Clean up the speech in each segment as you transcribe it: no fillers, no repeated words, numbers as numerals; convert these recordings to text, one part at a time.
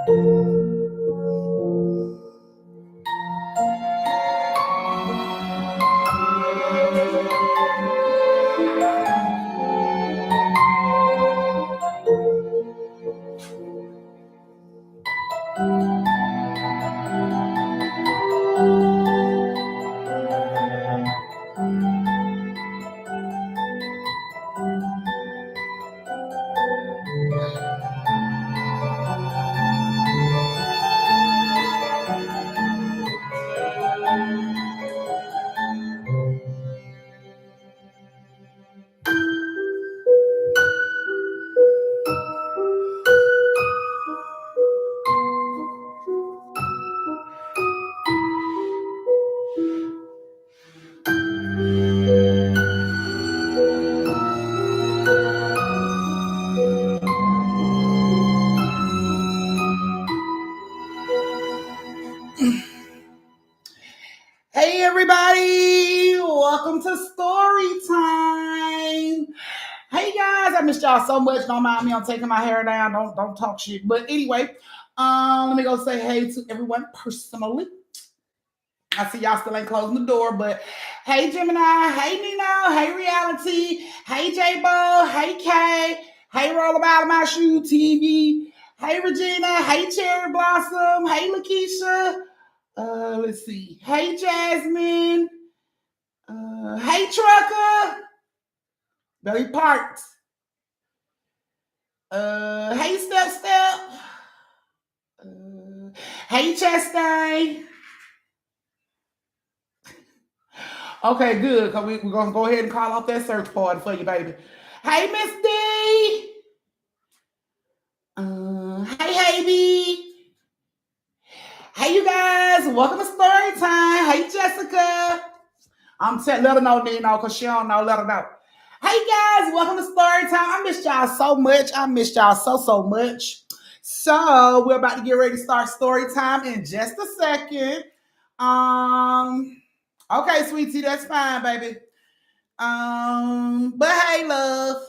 Hey everybody, welcome to Story Time. Hey guys, I missed y'all so much. Don't mind me, I'm taking my hair down. Don't talk shit. But anyway, let me go say hey to everyone personally. I see y'all still ain't closing the door, but hey Gemini, hey Nino, hey Reality, hey J-Bo, hey Kay, hey Roll About My Shoe TV, hey Regina, hey Cherry Blossom, hey Lakeisha. Let's see. Hey, Jasmine. Hey, Trucker. Belly Parked. Hey, Step. Hey, Chastain. Okay, good. Cause we're gonna go ahead and call off that search party for you, baby. Hey, Miss D. Hey, B. Hey, you guys. Welcome to Story Time. Hey, Jessica. Let her know, Nino, because she don't know. Let her know. Hey guys, welcome to Story Time. I missed y'all so much. I missed y'all so much. So we're about to get ready to start Story Time in just a second. Okay, sweetie, that's fine, baby. But hey, love.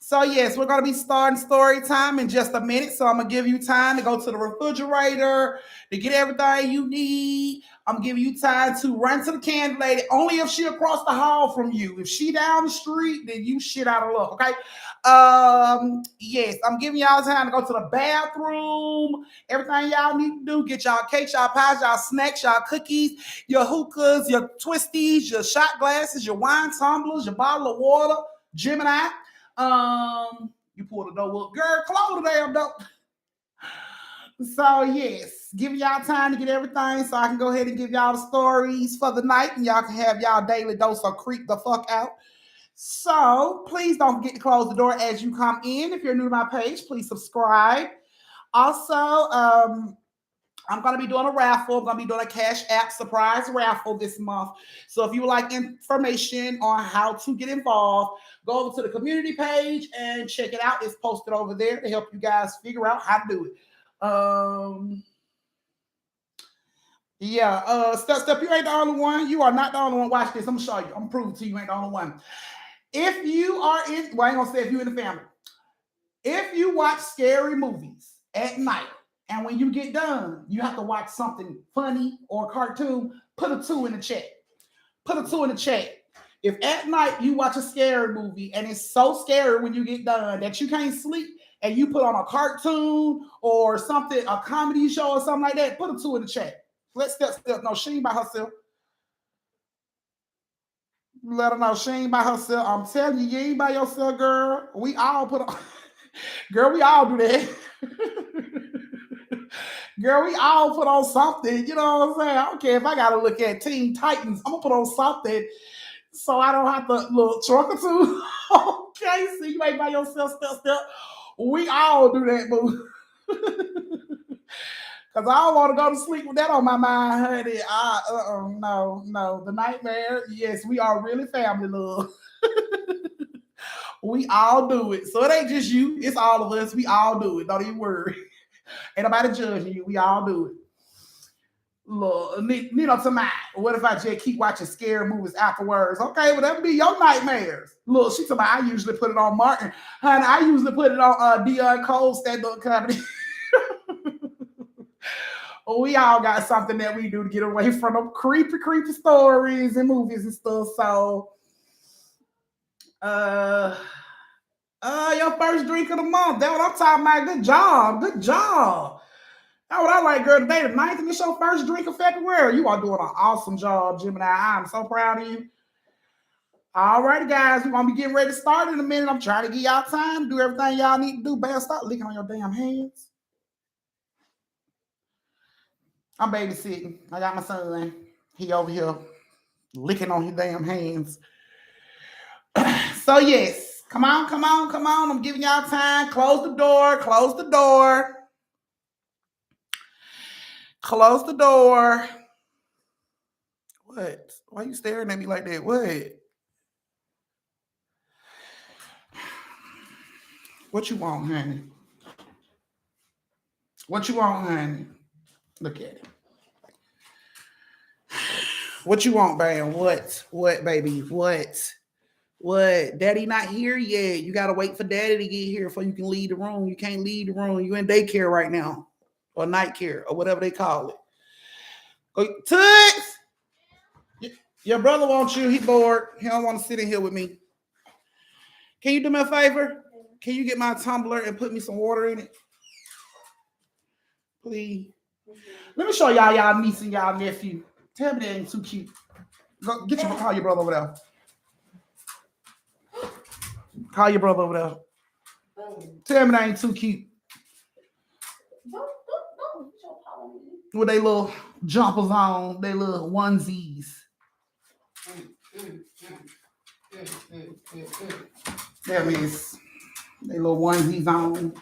So yes, we're gonna be starting Story Time in just a minute. So I'm gonna give you time to go to the refrigerator to get everything you need. I'm giving you time to run to the candy lady only if she across the hall from you. If she down the street, then you shit out of luck. Okay. Yes, I'm giving y'all time to go to the bathroom. Everything y'all need to do, get y'all cakes, y'all pies, y'all snacks, y'all cookies, your hookahs, your twisties, your shot glasses, your wine tumblers, your bottle of water, Gemini. You pull the door up, girl. Close the damn door. So yes, give y'all time to get everything, so I can go ahead and give y'all the stories for the night, and y'all can have y'all daily dose of creep the fuck out. So please don't forget to close the door as you come in. If you're new to my page, please subscribe. Also, I'm going to be doing a raffle. I'm going to be doing a Cash App surprise raffle this month. So if you would like information on how to get involved, go over to the community page and check it out. It's posted over there to help you guys figure out how to do it. Step, you ain't the only one. You are not the only one. Watch this. I'm gonna show you. I'm gonna prove it to you. You ain't the only one. If you are in, well, I ain't gonna say if you're in the family. If you watch scary movies at night, and when you get done, you have to watch something funny or cartoon, put a 2 in the chat. Put a 2 in the chat. If at night you watch a scary movie and it's so scary when you get done that you can't sleep, and you put on a cartoon or something, a comedy show or something like that, put a 2 in the chat. Let Step know she ain't by herself. Let her know she ain't by herself. I'm telling you, you ain't by yourself, girl. We all put on, girl, we all do that. Girl, we all put on something. You know what I'm saying? I don't care if I gotta look at Teen Titans. I'm gonna put on something so I don't have to look truck or two. Okay, so you ain't by yourself, Step. We all do that, boo. Because I don't want to go to sleep with that on my mind, honey. No. The nightmare, yes, we are really family, love. We all do it. So it ain't just you, it's all of us. We all do it. Don't even worry. Ain't nobody judging you. We all do it. Look, to mind. What if I just keep watching scary movies afterwards? Okay, well, that would be your nightmares. Look, she told me I usually put it on Martin. Honey, I usually put it on Dion Cole's stand-up comedy. We all got something that we do to get away from them creepy stories and movies and stuff. So, uh, your first drink of the month. That's what I'm talking about. Good job. Good job. That's what I like, girl. Today, the 9th, and it's your first drink of February. You are doing an awesome job, Gemini. I'm so proud of you. All right, guys. We're going to be getting ready to start in a minute. I'm trying to give y'all time to do everything y'all need to do. Bam, stop licking on your damn hands. I'm babysitting. I got my son. He over here licking on his damn hands. So, yes. Come on, come on, come on. I'm giving y'all time. Close the door. Close the door. Close the door. What? Why are you staring at me like that? What? What you want, honey? What you want, honey? Look at it. What you want, Bam? What? What, baby? What? What? Daddy not here yet. You gotta wait for Daddy to get here before you can leave the room. You can't leave the room. You in daycare right now, or night care, or whatever they call it. Toots! Your brother wants you. He bored. He don't want to sit in here with me. Can you do me a favor? Can you get my tumbler and put me some water in it? Please. Let me show y'all niece and y'all nephew. Tell me they ain't too cute. Go call your brother over there. Call your brother over there. Tell me they ain't too cute. With they little jumpers on, they little onesies. There it is. They little onesies on.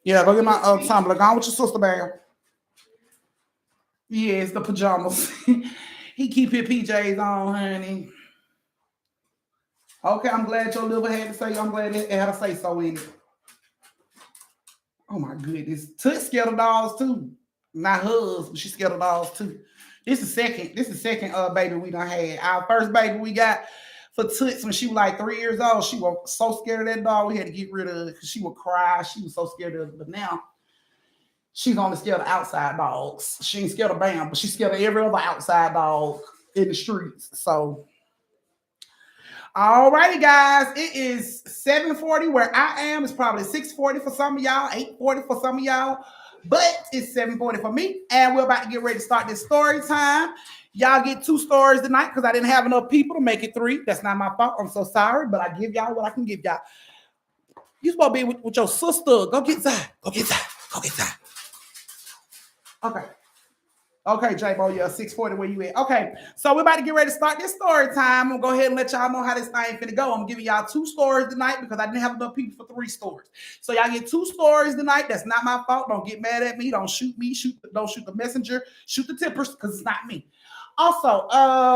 Yeah, go get my tumbler. Go on with your sister, Bear. Yes, the pajamas. He keep his PJs on, honey. Okay, I'm glad your liver had to say. I'm glad it had to say so in it. Oh my goodness, Toots scared of dolls too. Not hers, but she's scared of dolls too. This is second baby we done had. Our first baby we got for Toots when she was like 3 years old. She was so scared of that doll, we had to get rid of it because she would cry. She was so scared of it. But now she's only scared of outside dogs. She ain't scared of Bam, but she's scared of every other outside dog in the streets. So, all righty, guys. It is 7:40 where I am. It's probably 6:40 for some of y'all, 8:40 for some of y'all, but it's 7:40 for me. And we're about to get ready to start this story time. Y'all get 2 stories tonight because I didn't have enough people to make it 3. That's not my fault. I'm so sorry, but I give y'all what I can give y'all. You supposed to be with your sister. Go get that. Go get that. Go get that. Okay. Okay, J-Bo, yeah, 6:40 where you at. Okay, so we're about to get ready to start this story time. I'm gonna go ahead and let y'all know how this thing finna go. I'm giving y'all 2 stories tonight because I didn't have enough people for 3 stories. So y'all get 2 stories tonight. That's not my fault. Don't get mad at me. Don't shoot me. Don't shoot the messenger. Shoot the tippers because it's not me. Also,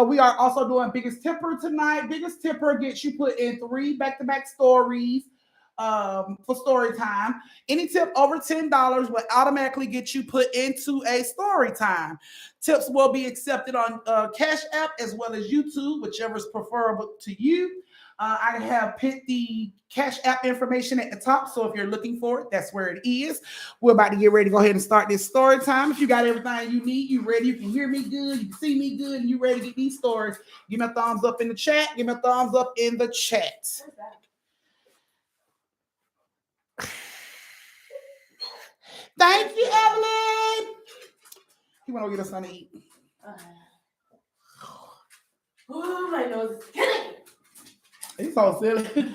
we are also doing Biggest Tipper tonight. Biggest Tipper gets you put in 3 back-to-back stories for story time. Any tip over $10 will automatically get you put into a story time. Tips will be accepted on Cash App as well as YouTube, whichever is preferable to you. I have put the Cash App information at the top, so if you're looking for it, that's where it is. We're about to get ready to go ahead and start this story time. If you got everything you need, you ready, you can hear me good, you can see me good, and you ready to get these stories, give me a thumbs up in the chat. Give me a thumbs up in the chat. Thank you, Evelyn. You want to get us something to eat? Oh, my nose is killing me. He's so silly.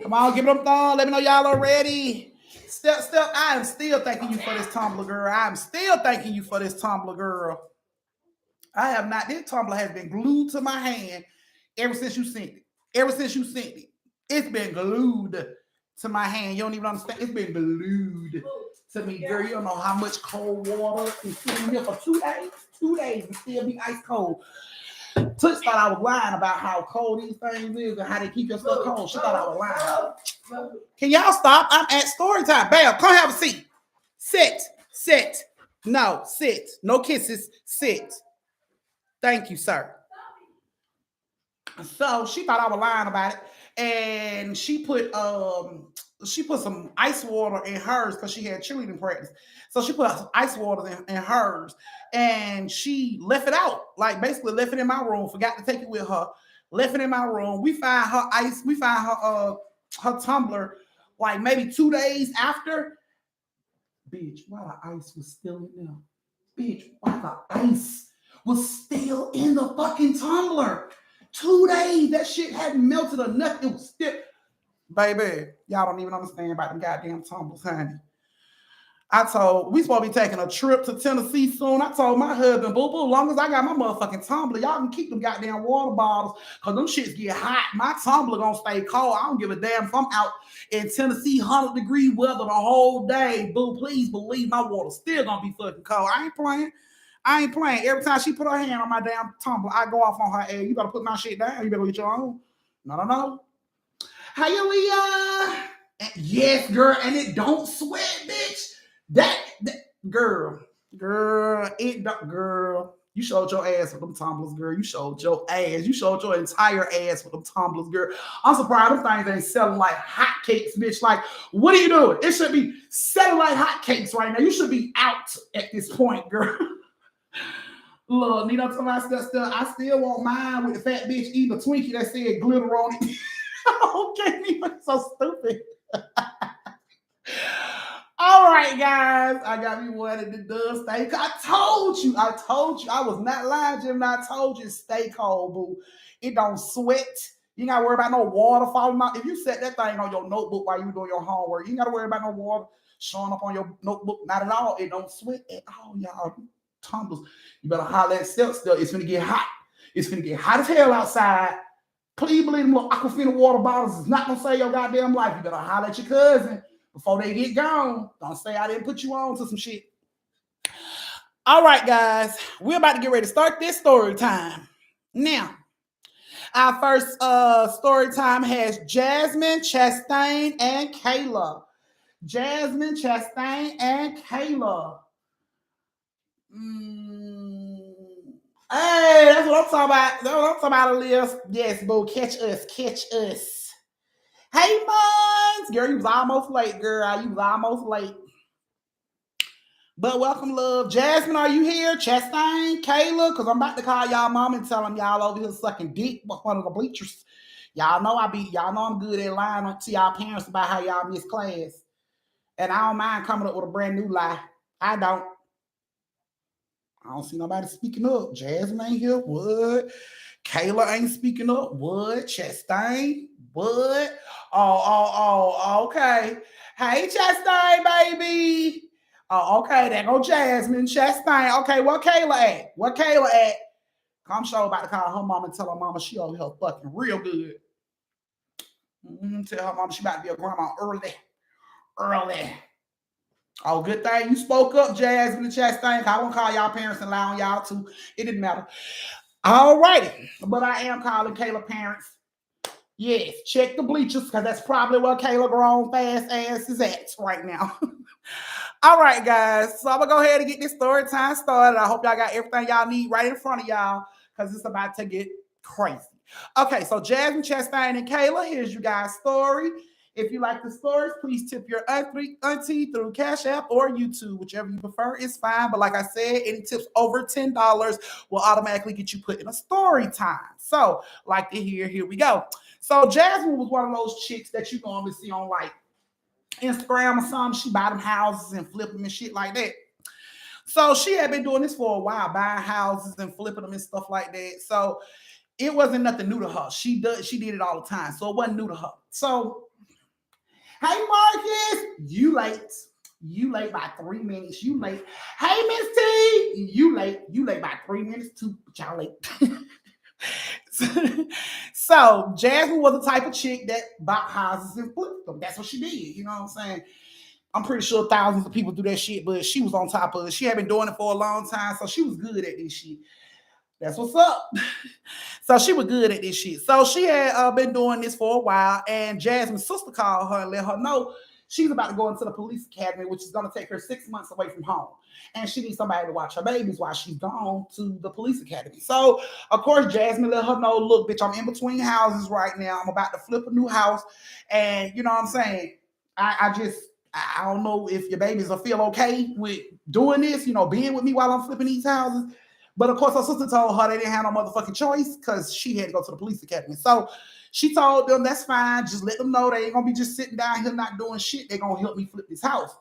Come on, give it a thumb. Let me know y'all are ready. Step. I am still thanking you for this tumbler, girl. I'm still thanking you for this tumbler, girl. I have not. This tumbler has been glued to my hand ever since you sent it. Ever since you sent it, it's been glued to my hand. You don't even understand. It's been glued to me, girl. You don't know how much cold water is sitting here for 2 days. 2 days and still be ice cold. Toots thought I was lying about how cold these things is and how they keep your stuff cold. She thought I was lying. Can y'all stop? I'm at story time. Bam, come have a seat. Sit. No, sit. No kisses. Sit. Thank you, sir. So she thought I was lying about it. And she put she put some ice water in hers because she had cheerleading practice. So she put some ice water in hers, and she left it out, like basically left it in my room. Forgot to take it with her. Left it in my room. We find her ice. We find her tumbler, like maybe 2 days after. Bitch, why the ice was still in there? Bitch, why the ice was still in the fucking tumbler? 2 days, that shit hadn't melted or nothing. It was still. Baby, y'all don't even understand about them goddamn tumblers, honey. We supposed to be taking a trip to Tennessee soon. I told my husband, boo boo, long as I got my motherfucking tumbler, y'all can keep them goddamn water bottles, cause them shits get hot. My tumbler gonna stay cold. I don't give a damn if I'm out in Tennessee 100-degree weather the whole day. Boo, please believe my water still gonna be fucking cold. I ain't playing. I ain't playing. Every time she put her hand on my damn tumbler, I go off on her ass. You better put my shit down. You better get your own. No. Hiya. Yes, girl, and it don't sweat, bitch. That girl, it don't, girl. You showed your ass with them tumblers, girl. You showed your ass. You showed your entire ass with them tumblers, girl. I'm surprised them things ain't selling like hotcakes, bitch. Like, what are you doing? It should be selling like hotcakes right now. You should be out at this point, girl. Look, Nina, I still want mine with the fat bitch eating a Twinkie that said glitter on it. Okay, Nina, so stupid. All right, guys. I got me one of the does stay. I told you. I was not lying, Jim. I told you stay cold, boo. It don't sweat. You gotta worry about no water falling out. If you set that thing on your notebook while you doing your homework, you gotta worry about no water showing up on your notebook. Not at all. It don't sweat at all, y'all. Tumbles. You better holler at still. It's gonna get hot. It's gonna get hot as hell outside. Please believe them little Aquafina water bottles is not gonna save your goddamn life. You better holler at your cousin before they get gone. Don't say I didn't put you on to some shit. All right, guys, we're about to get ready to start this story time. Now, our first story time has Jasmine, Chastain, and Kayla. Jasmine, Chastain, and Kayla. Hey, that's what I'm talking about. That's what I'm talking about, Elias. Yes, boo, catch us. Hey, Mons! Girl, you was almost late, girl. You was almost late. But welcome, love. Jasmine, are you here? Chastain, Kayla, because I'm about to call y'all mom and tell them y'all over here sucking dick with one of the bleachers. Y'all know I'm good at lying to y'all parents about how y'all miss class. And I don't mind coming up with a brand new lie. I don't see nobody speaking up. Jasmine ain't here. What? Kayla ain't speaking up. What? Chastain? What? Oh, okay. Hey, Chastain, baby. Oh, okay. There go Jasmine. Chastain. Okay, where Kayla at? Where Kayla at? I'm sure about to call her mama and tell her mama she over here fucking real good. Tell her mama she about to be a grandma early. Oh, good thing you spoke up, Jasmine and Chastain. I won't call y'all parents and lie on y'all too. It didn't matter. All righty. But I am calling Kayla parents. Yes, check the bleachers because that's probably where Kayla grown fast ass is at right now. All right, guys. So I'm going to go ahead and get this story time started. I hope y'all got everything y'all need right in front of y'all because it's about to get crazy. Okay, so Jasmine, Chastain, and Kayla, here's you guys' story. If you like the stories, please tip your auntie through Cash App or YouTube, whichever you prefer is fine. But like I said, any tips over $10 will automatically get you put in a story time. So, like to hear, here we go. So Jasmine was one of those chicks that you normally see on like Instagram or something. She buy them houses and flip them and shit like that. So she had been doing this for a while, buying houses and flipping them and stuff like that. So it wasn't nothing new to her. She did it all the time. So it wasn't new to her. So, hey Marcus, you late. You late by 3 minutes. You late. Hey Miss T, you late by 3 minutes too. But y'all late. So Jasmine was the type of chick that bought houses and flipped them. That's what she did. You know what I'm saying? I'm pretty sure thousands of people do that shit, but she was on top of it. She had been doing it for a long time, so she was good at this shit. That's what's up. So she was good at this shit. So she had been doing this for a while, and Jasmine's sister called her and let her know she's about to go into the police academy, which is going to take her 6 months away from home. And she needs somebody to watch her babies while she's gone to the police academy. So, of course, Jasmine let her know, look, bitch, I'm in between houses right now. I'm about to flip a new house. And you know what I'm saying? I don't know if your babies will feel okay with doing this, being with me while I'm flipping these houses. But of course, her sister told her they didn't have no motherfucking choice because she had to go to the police academy. So she told them that's fine. Just let them know they ain't gonna be just sitting down here not doing shit. They're gonna help me flip this house.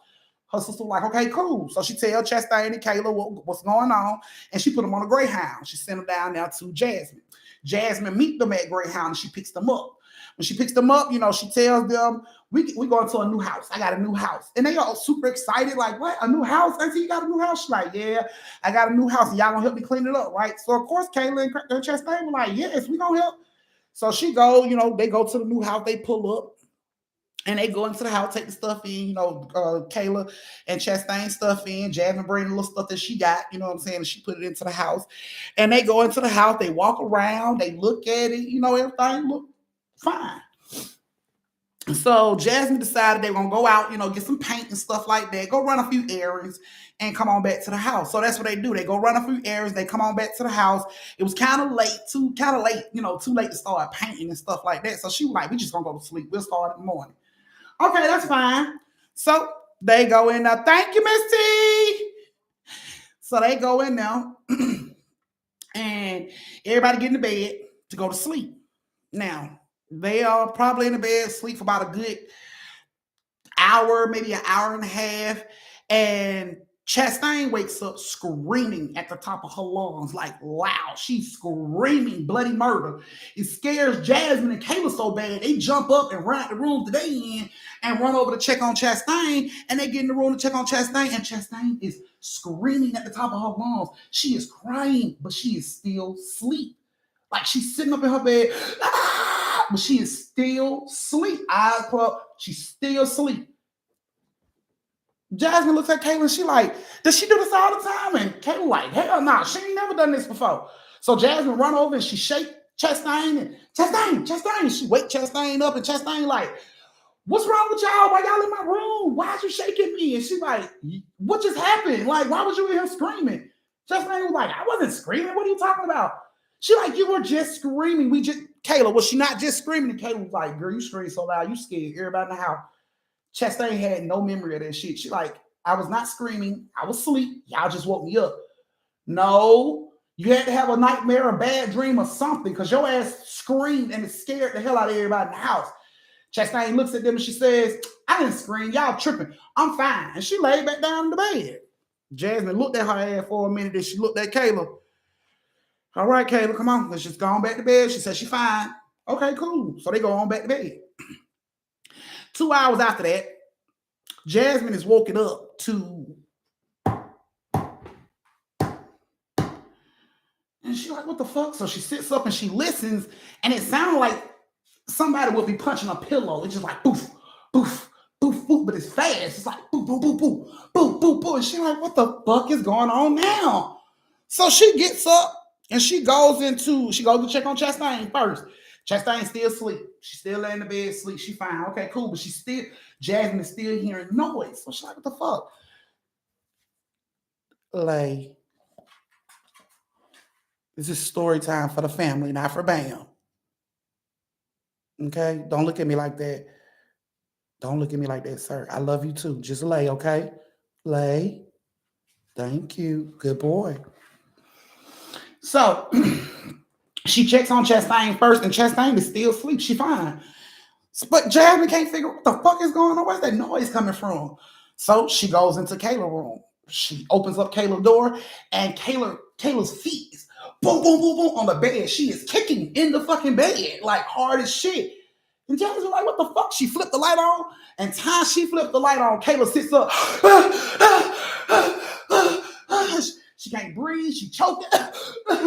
Her sister was like, okay, cool. So she tell Chastain and Kayla what's going on, and she put them on a Greyhound. She sent them down there to Jasmine. Jasmine meet them at Greyhound and she picks them up. When she picks them up, she tells them, we going to a new house. I got a new house. And they all super excited, like, what? A new house? Auntie, you got a new house? She's like, yeah, I got a new house. And y'all gonna help me clean it up, right? So of course, Kayla and Chastain were like, yes, we gonna help. So she go, they go to the new house, they pull up. And they go into the house, take the stuff in, Kayla and Chastain stuff in. Jasmine bring the little stuff that she got, you know what I'm saying? And she put it into the house. And they go into the house, they walk around, they look at it, everything look fine. So Jasmine decided they were gonna go out, get some paint and stuff like that, go run a few errands and come on back to the house. So that's what they do. They go run a few errands, they come on back to the house. It was kind of late, too late to start painting and stuff like that. So she was like, we just gonna go to sleep. We'll start in the morning. Okay, that's fine. So they go in there. Thank you, Miss T. So they go in there and everybody get in the bed to go to sleep. Now, they are probably in the bed, sleep for about a good hour, maybe an hour and a half. And Chastain wakes up screaming at the top of her lungs, like loud. She's screaming bloody murder. It scares Jasmine and Kayla so bad, they jump up and run out the room that they in and run over to check on Chastain. And they get in the room to check on Chastain, and Chastain is screaming at the top of her lungs. She is crying, but she is still asleep. Like she's sitting up in her bed, but she is still asleep. Eyes closed, she's still asleep. Jasmine looks at Kayla and she like, does she do this all the time? And Kayla like, hell no, she ain't never done this before. So Jasmine run over and she shake Chastain and Chastain. She wake Chastain up and Chastain like, what's wrong with y'all? Why y'all in my room? Why is you shaking me? And she like, what just happened? Like, why was you in here screaming? Chastain was like, I wasn't screaming. What are you talking about? She like, you were just screaming. Kayla, was she not just screaming? And Kayla was like, girl, you scream so loud, you scared everybody in the house. Chastain had no memory of that shit. She like, I was not screaming. I was asleep. Y'all just woke me up. No, you had to have a nightmare, a bad dream, or something, because your ass screamed and it scared the hell out of everybody in the house. Chastain looks at them and she says, I didn't scream. Y'all tripping. I'm fine. And she laid back down in the bed. Jasmine looked at her ass for a minute and she looked at Kayla. All right, Kayla, come on. Let's just go on back to bed. She said she's fine. Okay, cool. So they go on back to bed. 2 hours after that, Jasmine is woken up to, and she's like, what the fuck? So she sits up and she listens, and it sounds like somebody will be punching a pillow. It's just like poof, poof, poof, poof, but it's fast. It's like poof, poof, poof, poof, poof, poof, poof. And she's like, what the fuck is going on now? So she gets up and she goes to check on Chastain first. Chastain's still asleep. She's still laying in the bed, sleep. She fine. Okay, cool. But Jasmine is still hearing noise. So she's like, what the fuck? Lay. This is story time for the family, not for Bam. Okay? Don't look at me like that. Don't look at me like that, sir. I love you too. Just lay, okay? Lay. Thank you. Good boy. So she checks on Chastain first, and Chastain is still asleep. She fine. But Jasmine can't figure out what the fuck is going on. Where's that noise coming from? So she goes into Kayla's room. She opens up Kayla's door, and Kayla's feet is boom, boom, boom, boom on the bed. She is kicking in the fucking bed like hard as shit. And Jasmine's like, what the fuck? She flipped the light on, and time she flipped the light on, Kayla sits up. She can't breathe. She choking.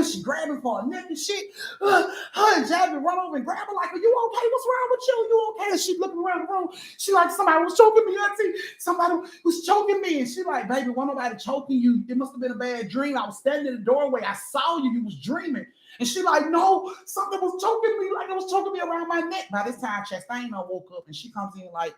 She grabbing for her neck and shit. Her and Jasmine run over and grab her like, are you okay? What's wrong with you? You okay? And she looking around the room. She like, somebody was choking me, auntie. Somebody was choking me. And she like, baby, wasn't nobody choking you. It must have been a bad dream. I was standing in the doorway. I saw you. You was dreaming. And she like, no, something was choking me. Like it was choking me around my neck. By this time, Chastain woke up and she comes in like,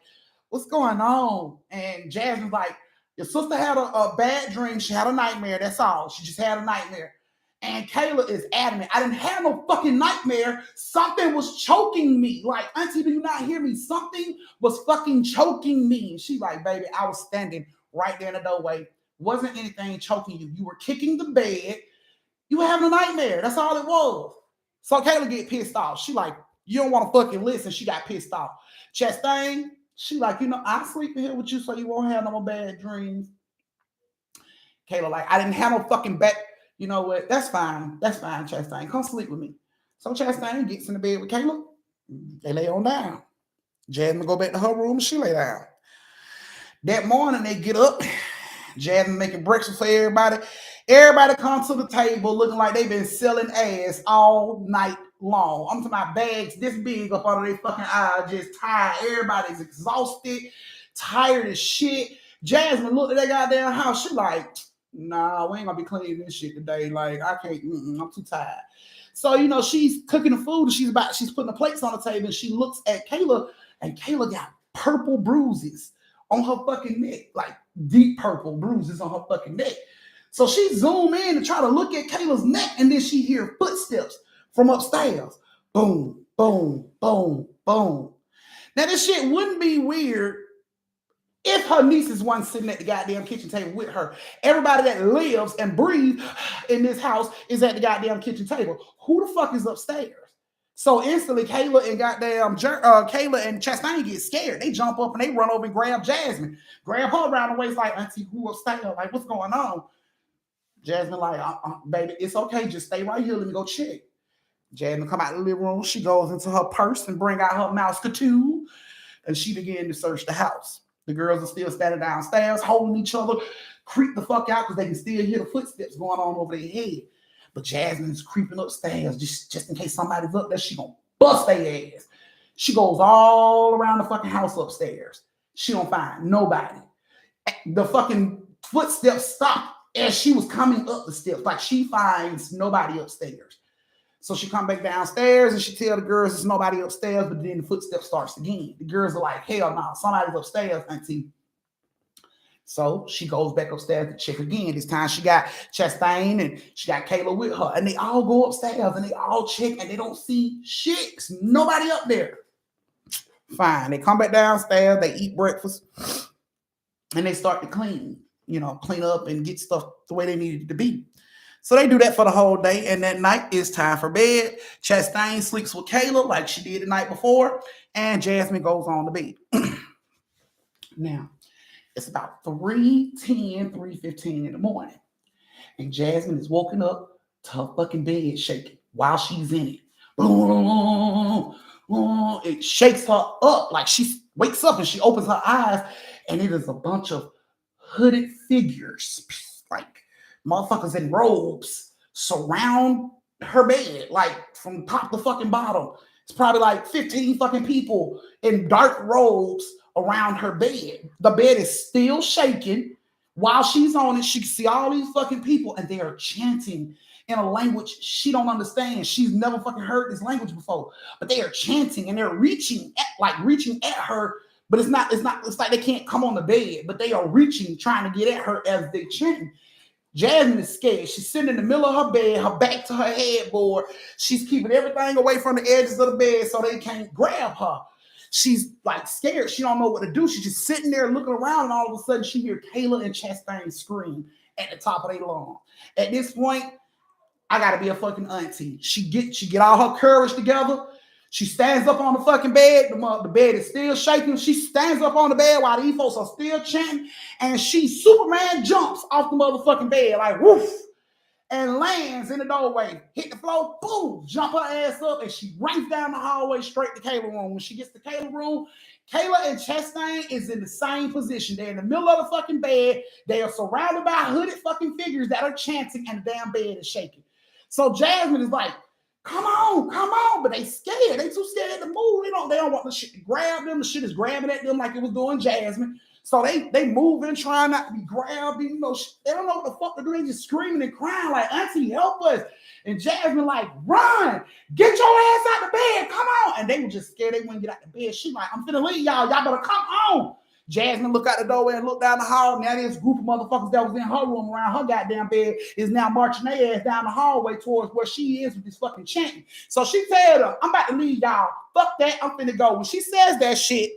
what's going on? And Jasmine's like, your sister had a bad dream. She had a nightmare. That's all. She just had a nightmare. And Kayla is adamant. I didn't have no fucking nightmare. Something was choking me. Like, auntie, do you not hear me? Something was fucking choking me. And she's like, baby, I was standing right there in the doorway. Wasn't anything choking you. You were kicking the bed. You were having a nightmare. That's all it was. So Kayla get pissed off. She like, you don't want to fucking listen. She got pissed off. Chastain, she like, I'll sleep in here with you so you won't have no more bad dreams. Kayla like, I didn't have no fucking back. You know what? That's fine. That's fine, Chastain. Come sleep with me. So Chastain gets in the bed with Kayla. They lay on down. Jasmine go back to her room and she lay down. That morning they get up. Jasmine making breakfast for everybody. Everybody comes to the table looking like they've been selling ass all night long. I'm talking about bags this big up under their fucking eyes, just tired. Everybody's exhausted, tired as shit. Jasmine looked at that goddamn house. She like, nah, we ain't gonna be cleaning this shit today. Like, I can't, I'm too tired. So, she's cooking the food and she's putting the plates on the table and she looks at Kayla and Kayla got purple bruises on her fucking neck, like deep purple bruises on her fucking neck. So she zoom in to try to look at Kayla's neck and then she hear footsteps from upstairs. Boom, boom, boom, boom. Now this shit wouldn't be weird if her nieces wasn't sitting at the goddamn kitchen table with her. Everybody that lives and breathes in this house is at the goddamn kitchen table. Who the fuck is upstairs? So instantly, Kayla and Chastain get scared. They jump up and they run over and grab Jasmine, grab her around the waist like, auntie, who upstairs? Like, what's going on? Jasmine like, baby, it's okay. Just stay right here. Let me go check. Jasmine come out of the living room. She goes into her purse and bring out her mouse tool, and she began to search the house. The girls are still standing downstairs, holding each other, creep the fuck out because they can still hear the footsteps going on over their head. But Jasmine's creeping upstairs just in case somebody's up there. She gonna bust their ass. She goes all around the fucking house upstairs. She don't find nobody. The fucking footsteps stop as she was coming up the steps. Like, she finds nobody upstairs. So she come back downstairs and she tell the girls there's nobody upstairs, but then the footsteps starts again. The girls are like, hell no, somebody's upstairs, auntie. So she goes back upstairs to check again. This time she got Chastain and she got Kayla with her. And they all go upstairs and they all check and they don't see shit. There's nobody up there. Fine. They come back downstairs, they eat breakfast, and they start to clean up and get stuff the way they needed it to be. So they do that for the whole day, and that night it's time for bed. Chastain sleeps with Kayla like she did the night before, and Jasmine goes on to bed. Now, it's about 3:10, 3:15 in the morning, and Jasmine is woken up to her fucking bed shaking while she's in it. It shakes her up like she wakes up and she opens her eyes, and it is a bunch of hooded figures, like motherfuckers in robes, surround her bed, like from top to fucking bottom. It's probably like 15 fucking people in dark robes around her bed. The bed is still shaking. While she's on it, she can see all these fucking people, and they are chanting in a language she don't understand. She's never fucking heard this language before, but they are chanting and they're reaching at her. But it's like they can't come on the bed, but they are reaching, trying to get at her as they chanting. Jasmine is scared. She's sitting in the middle of her bed, her back to her headboard. She's keeping everything away from the edges of the bed so they can't grab her. She's like scared. She don't know what to do. She's just sitting there looking around, and all of a sudden she hears Kayla and Chastain scream at the top of their lungs. At this point, I gotta be a fucking auntie. She get all her courage together. She stands up on the fucking bed. The bed is still shaking. She stands up on the bed while these folks are still chanting, and she Superman jumps off the motherfucking bed like woof, and lands in the doorway, hit the floor, boom, jump her ass up, and she runs down the hallway straight to Kayla's room. When she gets to Kayla's room, Kayla and Chastain is in the same position. They're in the middle of the fucking bed. They are surrounded by hooded fucking figures that are chanting, and the damn bed is shaking. So Jasmine is like, come on, but they scared. They too scared to move. They don't want the shit to grab them. The shit is grabbing at them like it was doing Jasmine. So they moving, trying not to be grabbed. They don't know what the fuck to do. They just screaming and crying like, auntie, help us. And Jasmine like, run, get your ass out the bed, come on. And they were just scared. They wouldn't get out the bed. She like, I'm finna leave y'all. Y'all better come on. Jasmine looked out the doorway and looked down the hall. Now this group of motherfuckers that was in her room around her goddamn bed is now marching their ass down the hallway towards where she is with this fucking chanting. So she told her, I'm about to leave y'all. Fuck that, I'm finna go. When she says that shit,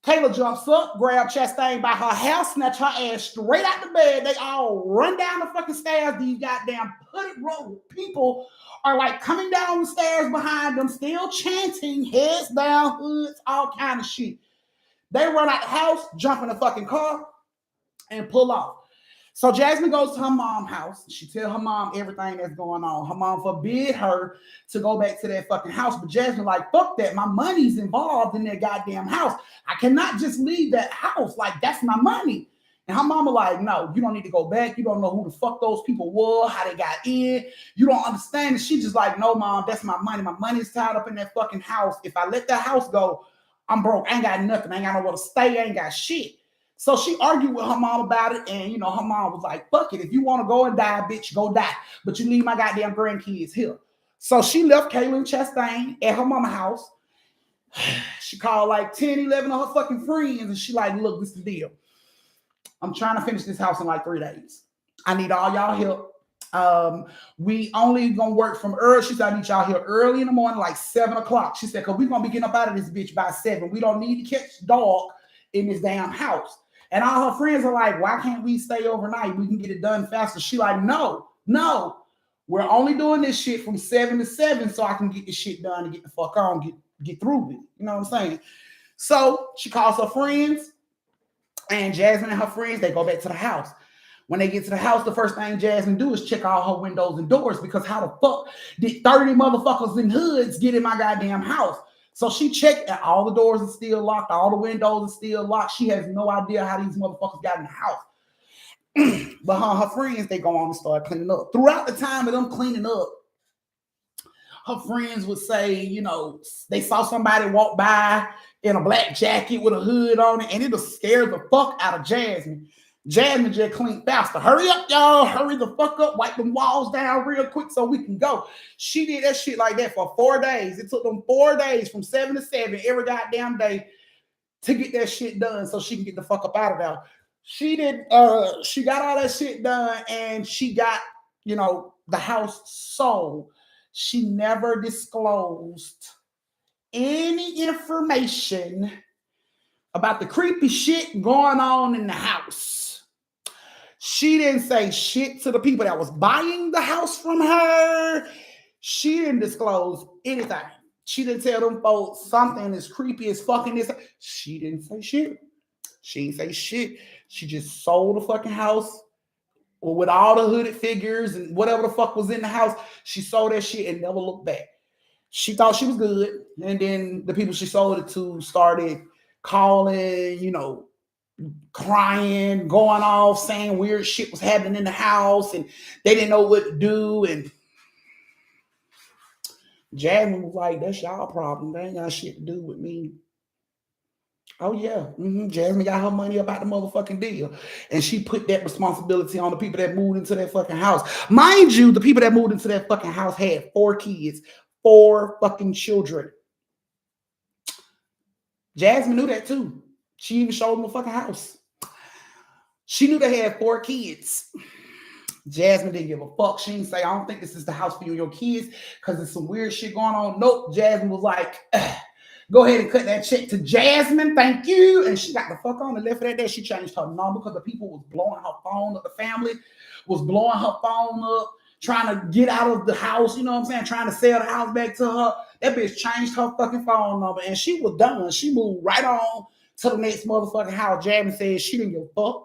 Kayla jumps up, grab Chastain by her hair, snatch her ass straight out the bed. They all run down the fucking stairs. These goddamn hooded people are like coming down the stairs behind them, still chanting, heads down, hoods, all kind of shit. They run out the house, jump in the fucking car, and pull off. So Jasmine goes to her mom's house. She tell her mom everything that's going on. Her mom forbid her to go back to that fucking house. But Jasmine like, fuck that. My money's involved in that goddamn house. I cannot just leave that house. Like, that's my money. And her mama like, no, you don't need to go back. You don't know who the fuck those people were, how they got in. You don't understand it. She just like, no, mom, that's my money. My money's tied up in that fucking house. If I let that house go, I'm broke. I ain't got nothing. I ain't got nowhere to stay. I ain't got shit. So she argued with her mom about it, and her mom was like, fuck it. If you want to go and die, bitch, go die. But you leave my goddamn grandkids here. So she left Kaylin Chastain at her mama's house. She called like 10, 11 of her fucking friends, and she like, look, this is the deal. I'm trying to finish this house in like 3 days. I need all y'all help. We only gonna work from early. She said, I need y'all here early in the morning, like 7 o'clock. She said, because we're gonna be getting up out of this bitch by 7. We don't need to catch dog in this damn house. And all her friends are like, why can't we stay overnight? We can get it done faster. She like, no. We're only doing this shit from 7 to 7 so I can get this shit done and get the fuck on, get through with it. You know what I'm saying? So she calls her friends, and Jasmine and her friends, they go back to the house. When they get to the house, the first thing Jasmine do is check all her windows and doors, because how the fuck did 30 motherfuckers in hoods get in my goddamn house? So she checked, and all the doors are still locked. All the windows are still locked. She has no idea how these motherfuckers got in the house. But her friends, they go on and start cleaning up. Throughout the time of them cleaning up, her friends would say, they saw somebody walk by in a black jacket with a hood on it, and it'll scare the fuck out of Jasmine. Jasmine just cleaned faster. Hurry up, y'all. Hurry the fuck up. Wipe them walls down real quick so we can go. She did that shit like that for 4 days. It took them 4 days from 7 to 7 every goddamn day to get that shit done so she can get the fuck up out of there. She got all that shit done, and she got, the house sold. She never disclosed any information about the creepy shit going on in the house. She didn't say shit to the people that was buying the house from her. She didn't disclose anything. She didn't tell them folks something as creepy as fucking this. She didn't say shit. She didn't say shit. She just sold the fucking house with all the hooded figures and whatever the fuck was in the house. She sold that shit and never looked back. She thought she was good. And then the people she sold it to started calling, crying, going off, saying weird shit was happening in the house, and they didn't know what to do. And Jasmine was like, that's y'all problem. They ain't got shit to do with me. Oh, yeah. Jasmine got her money about the motherfucking deal. And she put that responsibility on the people that moved into that fucking house. Mind you, the people that moved into that fucking house had 4 kids, 4 fucking children. Jasmine knew that too. She even showed them the fucking house. She knew they had 4 kids. Jasmine didn't give a fuck. She didn't say, I don't think this is the house for you and your kids because there's some weird shit going on. Nope. Jasmine was like, go ahead and cut that check to Jasmine. Thank you. And she got the fuck on and left it at that. She changed her number because the people was blowing her phone up. The family was blowing her phone up, trying to get out of the house. You know what I'm saying? Trying to sell the house back to her. That bitch changed her fucking phone number and she was done. She moved right on to the next motherfucking house. Jasmine said she didn't give a fuck.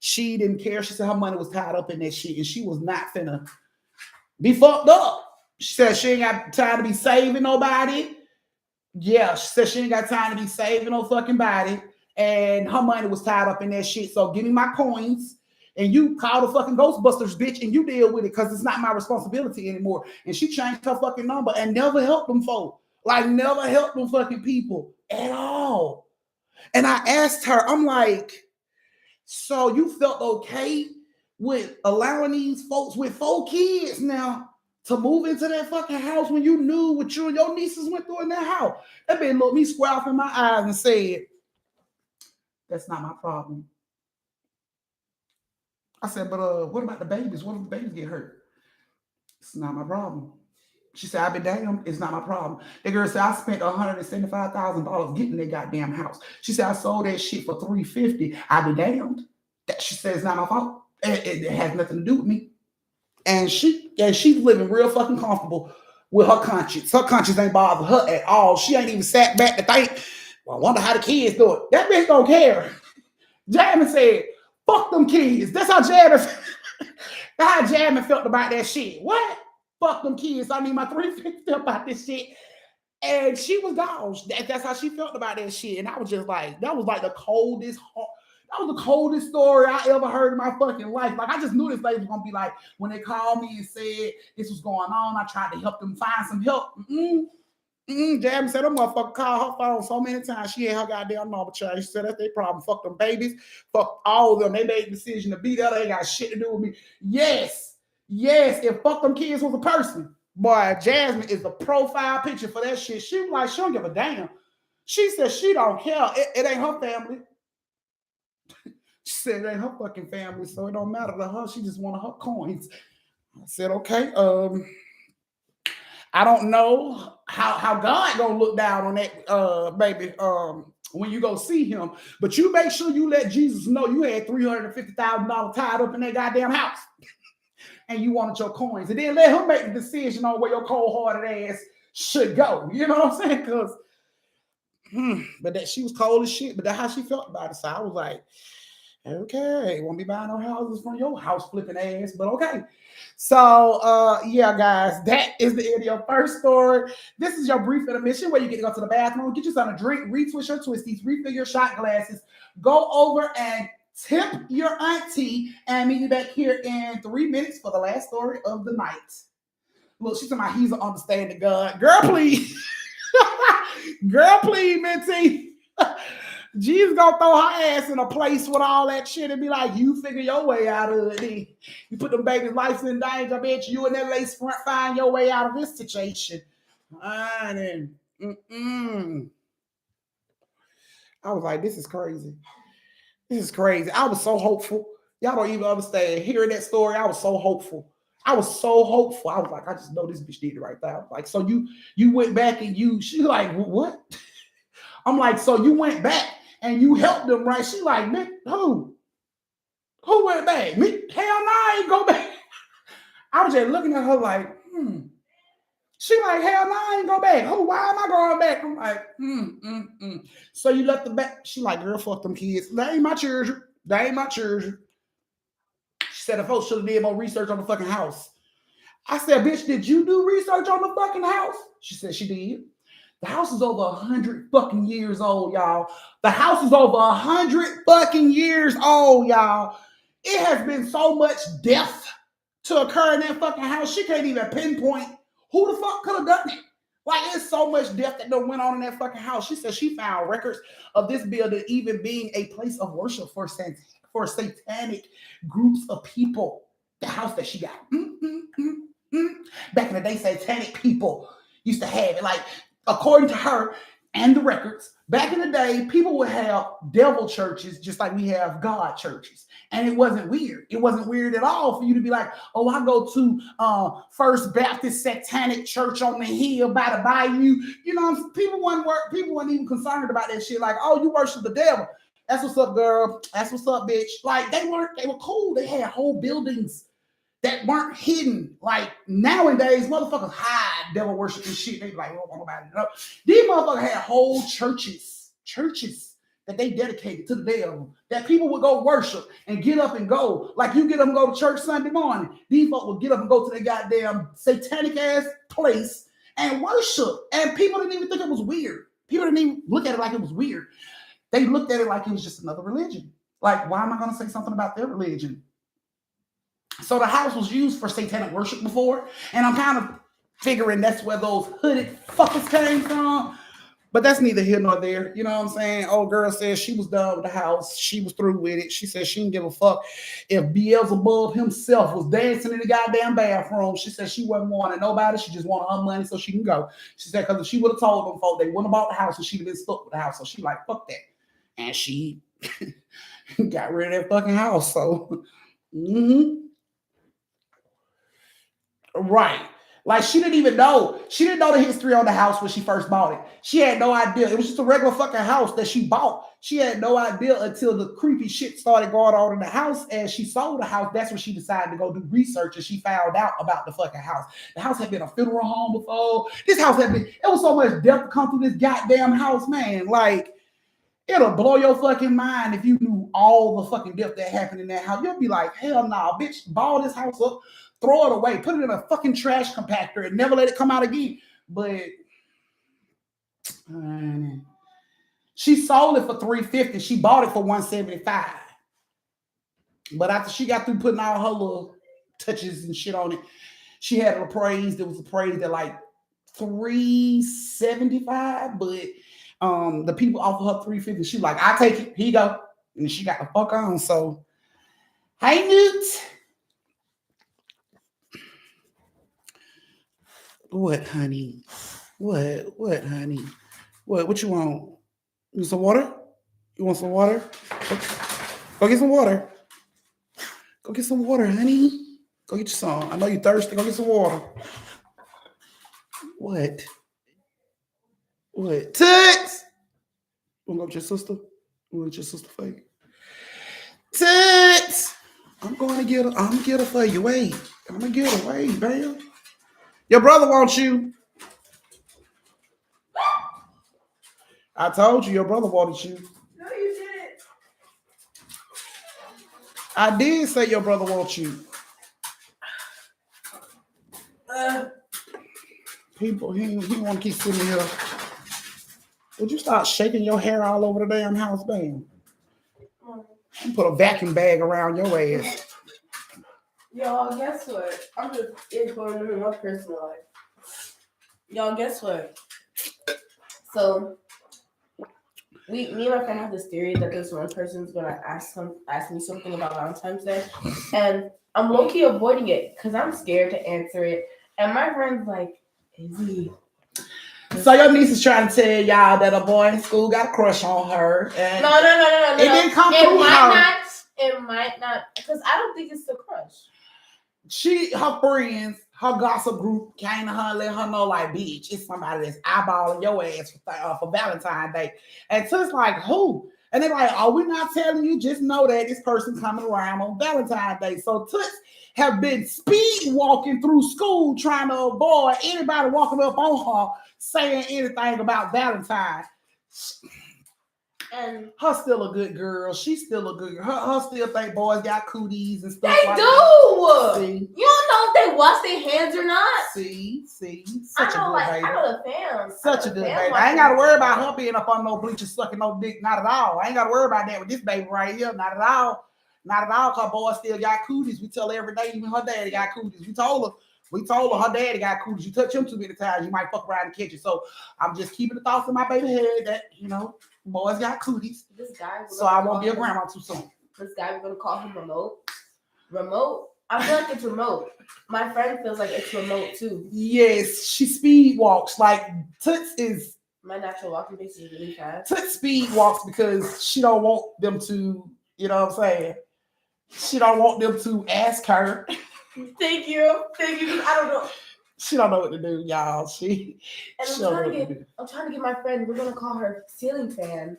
She didn't care. She said her money was tied up in that shit and she was not finna be fucked up. She said she ain't got time to be saving nobody. Yeah, she said she ain't got time to be saving no fucking body. And her money was tied up in that shit. So give me my coins and you call the fucking Ghostbusters, bitch, and you deal with it because it's not my responsibility anymore. And she changed her fucking number and never helped them folk. Like, never helped them fucking people at all. And I asked her, I'm like, so you felt okay with allowing these folks with 4 kids now to move into that fucking house when you knew what you and your nieces went through in that house? That bitch looked me square off in my eyes and said, That's not my problem. I said, but what about the babies? What if the babies get hurt? It's not my problem. She said, I've been damned. It's not my problem. The girl said, I spent $175,000 getting that goddamn house. She said, I sold that shit for $350. I've been damned. That she said, it's not my fault. It has nothing to do with me. And she's living real fucking comfortable with her conscience. Her conscience ain't bothered her at all. She ain't even sat back to think, well, I wonder how the kids do it. That bitch don't care. Jasmine said, fuck them kids. That's how Jasmine felt about that shit. What? Fuck them kids. I need my 350 about this shit. And she was gone. That's how she felt about that shit. And I was just like, that was like the coldest, that was the coldest story I ever heard in my fucking life. Like, I just knew this lady was gonna be like, when they called me and said this was going on, I tried to help them find some help. Jasmine said, that motherfucker called her phone so many times. She had her goddamn number child. She said, that's their problem. Fuck them babies. Fuck all of them. They made the decision to be there. They ain't got shit to do with me. Yes. If fuck them kids was a person. Boy, Jasmine is the profile picture for that shit. She was like, she don't give a damn. She said she don't care. It ain't her family. She said it ain't her fucking family, so it don't matter to her. She just wanted her coins. I said, okay, I don't know how God gonna look down on that baby when you go see him, but you make sure you let Jesus know you had $350,000 tied up in that goddamn house and you wanted your coins, and then let him make the decision on where your cold-hearted ass should go. You know what I'm saying? Because but that she was cold as shit, but that's how she felt about it. So I was like, okay, won't be buying no houses from your house flipping ass, but okay. So yeah, guys, that is the end of your first story. This is your brief intermission where you get to go to the bathroom, get you something to drink, retwist your twisties, refill your shot glasses, go over and tip your auntie, and meet you back here in 3 minutes for the last story of the night. Look, she's talking about he's an understanding God. Girl, please. Girl, please, Minty. Jesus gonna throw her ass in a place with all that shit and be like, you figure your way out of it. You put them babies' lives in danger, bitch. You and that lace front find your way out of this situation. I was like, this is crazy. This is crazy. I was so hopeful. Y'all don't even understand. Hearing that story, I was so hopeful. I was like, I just know this bitch did it right there. Like, so you went back and she's like, what? I'm like, so you went back and you helped them, right? She like, man, who? Who went back? Me? Hell no, I ain't go back. I was just looking at her like, She like, hell no, I ain't go back. Oh, why am I going back? I'm like, So you left the back. She like, girl, fuck them kids. That ain't my children. She said, the folks should have did more research on the fucking house. I said, bitch, did you do research on the fucking house? She said she did. The house is over 100 fucking years old, y'all. The house is over 100 fucking years old, y'all. It has been so much death to occur in that fucking house. She can't even pinpoint who the fuck could have done it. Like, it's so much death that done went on in that fucking house. She said she found records of this building even being a place of worship for satanic groups of people. The house that she got. Back in the day, satanic people used to have it. Like, according to her and the records, back in the day, people would have devil churches just like we have God churches. And it wasn't weird. It wasn't weird at all for you to be like, oh, I go to First Baptist Satanic Church on the hill by the bayou. You know, people weren't even concerned about that shit. Like, oh, you worship the devil. That's what's up, girl. That's what's up, bitch. Like, they were cool. They had whole buildings that weren't hidden. Like, nowadays, motherfuckers hide devil worship and shit. They be like, oh, nobody know. These motherfuckers had whole churches that they dedicated to the devil, that people would go worship and get up and go. Like, you get up and go to church Sunday morning. These folks would get up and go to their goddamn satanic ass place and worship. And people didn't even think it was weird. People didn't even look at it like it was weird. They looked at it like it was just another religion. Like, why am I going to say something about their religion? So the house was used for satanic worship before, and I'm kind of figuring that's where those hooded fuckers came from. But that's neither here nor there. You know what I'm saying? Old girl says she was done with the house. She was through with it. She said she didn't give a fuck if Beelzebub himself was dancing in the goddamn bathroom. She said she wasn't wanting nobody. She just wanted her money so she can go. She said because if she would have told them folk they wouldn't have bought the house and she'd have been stuck with the house. So she like, fuck that. And she Got rid of that fucking house. So, mhm. Right. Like she didn't even know. She didn't know the history on the house when she first bought it. She had no idea. It was just a regular fucking house that she bought. She had no idea until the creepy shit started going on in the house and she sold the house. That's when she decided to go do research and she found out about the fucking house. The house had been a funeral home before. This house had been, it was so much death to come through this goddamn house, man. Like, it'll blow your fucking mind if you knew all the fucking death that happened in that house. You'll be like, hell nah, bitch, ball this house up, throw it away, put it in a fucking trash compactor and never let it come out again. But she sold it for $350. She bought it for $175. But after she got through putting all her little touches and shit on it, she had it appraised. It was appraised at like $375, but the people offered her $350. She like, I take it. Here you go. And she got the fuck on. So, hey, Newt. What, honey? What, honey? What you want? You want some water? You want some water? Go get some water. Go get some water, honey. Go get you some. I know you're thirsty. Go get some water. What? What? Toots! You want to go with your sister? You want your sister for you? Toots! I'm going to get her. I'm going to get her for you. Wait. I'm going to get her. Wait, babe. Your brother wants you. I told you your brother wanted you. No, you didn't. I did say your brother wants you. People, he want to keep sitting here. Would you start shaking your hair all over the damn house, bam? Put a vacuum bag around your ass. Y'all, guess what? I'm just informing my personal life. Y'all, guess what? So, me and my friend have this theory that this one person's gonna ask me something about Valentine's Day, and I'm low-key avoiding it because I'm scared to answer it. And my friend's like, Izzy. So your niece is trying to tell y'all that a boy in school got a crush on her. And No. It didn't come through her. It might not, because I don't think it's the crush. Her friends, her gossip group came to her and let her know, like, bitch, it's somebody that's eyeballing your ass for Valentine's Day. And so it's like, who? And they're like, oh, we're not telling you. Just know that this person's coming around on Valentine's Day. So Toots have been speed walking through school trying to avoid anybody walking up on her saying anything about Valentine's. And her still a good girl. She's still a good girl. Her still think boys got cooties and stuff. They like do. That. See? You don't know if they wash their hands or not. See, Such a good baby. I'm a fan. Such a good baby. I ain't got to worry about her being up on no bleachers sucking no dick. Not at all. I ain't got to worry about that with this baby right here. Not at all. Not at all. Cause boys still got cooties. We tell her every day. Even her daddy got cooties. We told her her daddy got cooties. You touch him too many times, you might fuck around and catch it. So I'm just keeping the thoughts in my baby head that boys got cooties. This guy. So I won't be a grandma too soon. This guy, we're gonna call him Remote. Remote. I feel like it's Remote. My friend feels like it's Remote too. Yes, she speed walks. Like Toots is. My natural walking pace is really fast. Toots speed walks because she don't want them to. You know what I'm saying? She don't want them to ask her. Thank you. I don't know. She don't know what to do, y'all. I'm trying to get my friend. We're gonna call her Ceiling Fan.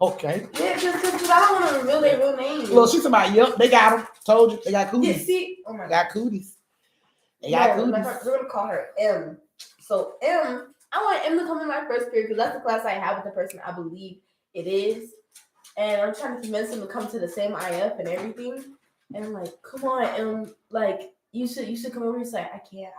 Okay. Yeah, because I don't want to reveal their real name. Well, she's about, yep, they got them. Told you, they got cooties. Yeah, see, oh my God. Got cooties. They got cooties. We're gonna call her M. So M, I want M to come in my first period because that's the class I have with the person I believe it is, and I'm trying to convince him to come to the same IF and everything. And I'm like, come on, M, like. You should come over. He's like, I can't.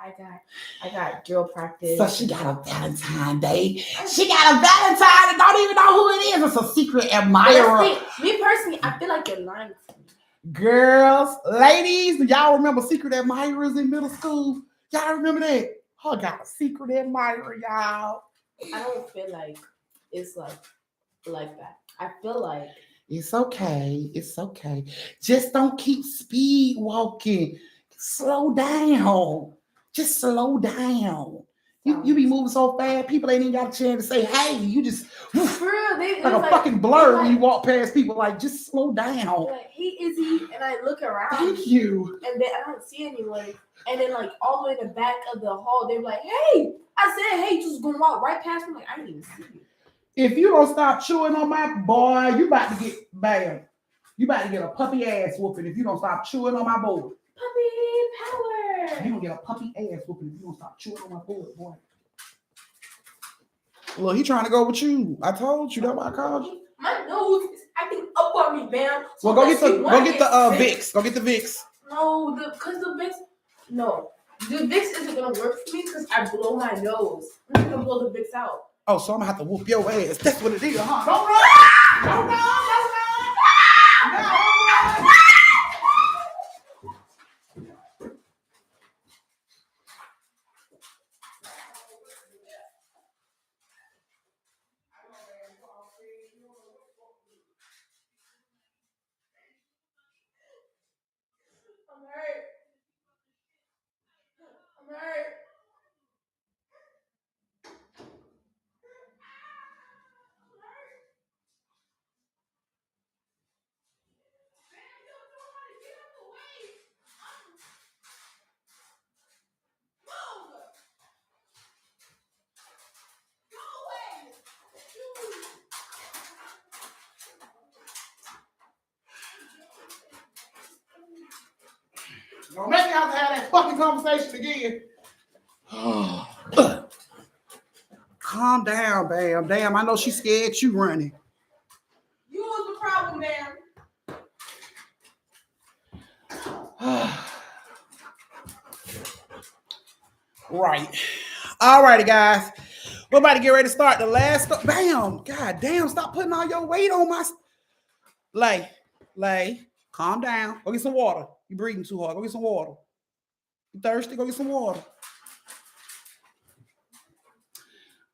I got drill practice. So she got a Valentine's Day. She got a Valentine and don't even know who it is. It's a secret admirer. Me personally, I feel like you're lying to me. Girls, ladies, do y'all remember secret admirers in middle school? Y'all remember that? I got a secret admirer, y'all. I don't feel like it's like that. I feel like it's okay. It's okay. Just don't keep speed walking. Slow down. Just slow down. You be moving so fast, people ain't even got a chance to say, hey, you just For real, like a fucking blur when you walk past people, like, just slow down. Like, hey, Izzy, and I look around. Thank you. And then I don't see anyone. And then, like, all the way in the back of the hall, they were like, hey. I said, hey, just gonna walk right past me. Like, I didn't even see you. If you don't stop chewing on my boy, you about to get bam. You about to get a puppy ass whooping if you don't stop chewing on my board. Puppy power. You gonna get a puppy ass whooping if you don't stop chewing on my board, boy. Look, he trying to go with you. I told you. That's why I called you. My nose is acting up on me, Bam. So well, go get the Vicks. Go get the Vicks. No, because the Vicks. No, the Vicks isn't gonna work for me because I blow my nose. I'm just gonna blow the Vicks out. Oh, so I'm gonna have to whoop your ass. That's what it is, huh? Don't run! Don't run! Don't run! I'm hurt. I'm hurt. Don't make me have to have that fucking conversation again. Calm down, Bam. Damn, I know she's scared you running. You was the problem, Bam. Right. All righty, guys. We're about to get ready to start the last. Bam. God damn. Stop putting all your weight on my. Lay. Calm down. Go get some water. You're breathing too hard. Go get some water. You thirsty? Go get some water.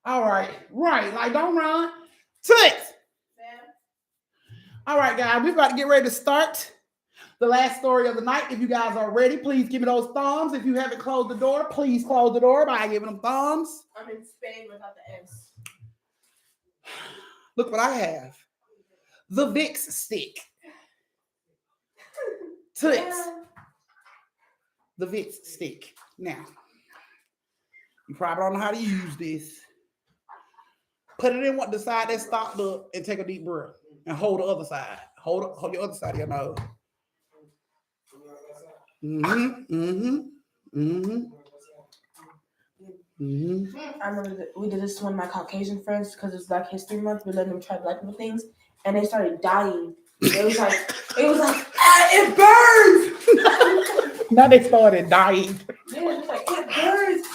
All right. Right. Like, don't run. Toots. All right, guys. We're about to get ready to start the last story of the night. If you guys are ready, please give me those thumbs. If you haven't closed the door, please close the door by giving them thumbs. I'm in Spain without the S. Look what I have. The Vicks stick. Toots. Yeah. The Vicks stick. Now, you probably don't know how to use this. Put it in the side that stopped up and take a deep breath. And hold the other side. Hold your other side of your nose. I remember that we did this to one of my Caucasian friends because it's Black History Month. We let them try black people things, and they started dying. It was like, it burns. Now they started dying. Yeah, it was like, it burns.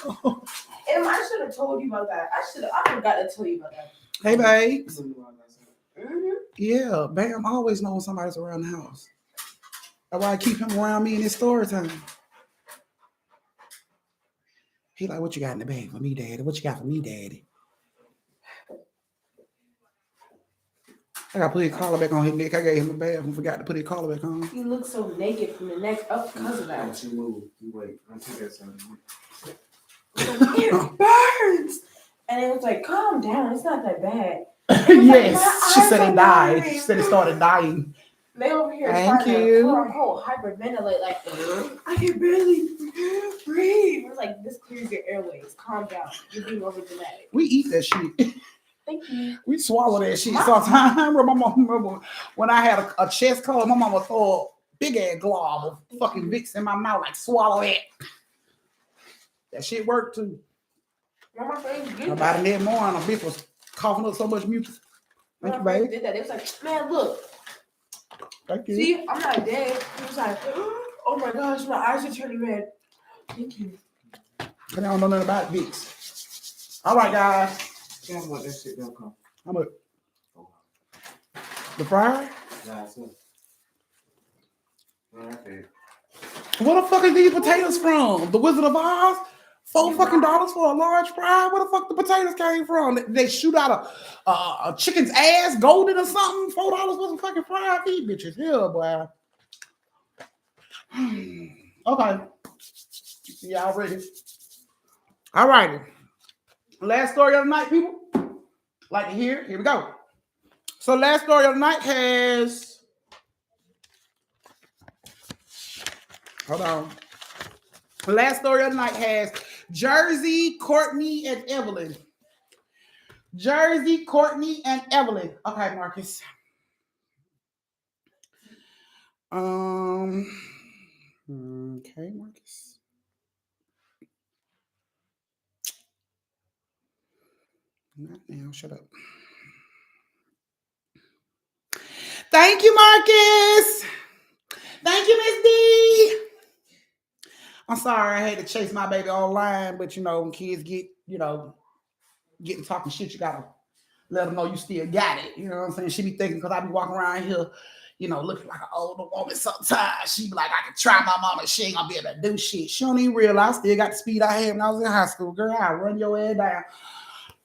And I should have told you about that. I forgot to tell you about that. Hey, babes. Yeah, Bam always knows somebody's around the house. That's why I keep him around me in his story time. He like, what you got in the bag for me, Daddy? What you got for me, Daddy? I got to put his collar back on his neck. I gave him a bath and forgot to put his collar back on. He looks so naked from the neck up because of that. Don't you move. You wait. Don't take that something. It burns. And it was like, calm down. It's not that bad. Yes, she said it died. She said it started dying. They over here trying to quote unquote hyperventilate, like I can barely breathe. It's like this clears your airways. Calm down. You're being over dramatic. We eat that shit. Thank you. We swallow that shit sometimes. I remember when I had a chest cold, my mama throw a big ass glob of fucking Vicks in my mouth, like swallow it. That shit worked too. About the next morning, a bitch was coughing up so much mucus. Thank you, baby. Did that. It was like, man, look. Thank you. See, I'm not dead. He was like, oh my gosh, my eyes are turning red. Thank you. I don't know nothing about Vicks. All right, guys. Tell me what that shit don't come. How much? The fryer? Yeah, so. Okay. Where the fuck are these potatoes from? The Wizard of Oz? $4 fucking for a large fry? Where the fuck the potatoes came from? They shoot out a chicken's ass, golden or something? $4 for some fucking fried these bitches. Hell, boy. Okay. Y'all ready? All righty. Last story of the night, people. Like to hear? Here we go. So last story of the night has. Hold on. The last story of the night has Jersey, Courtney, and Evelyn. Jersey, Courtney, and Evelyn. Okay, Marcus. Okay, Marcus. Not now. Shut up. Thank you, Marcus. Thank you, Miss D. I'm sorry I had to chase my baby online, but when kids get, getting talking shit, you gotta let them know you still got it. You know what I'm saying? She be thinking because I be walking around here, looking like an older woman sometimes. She be like, I can try my mama. She ain't gonna be able to do shit. She don't even realize I still got the speed I had when I was in high school. Girl, I run your ass down.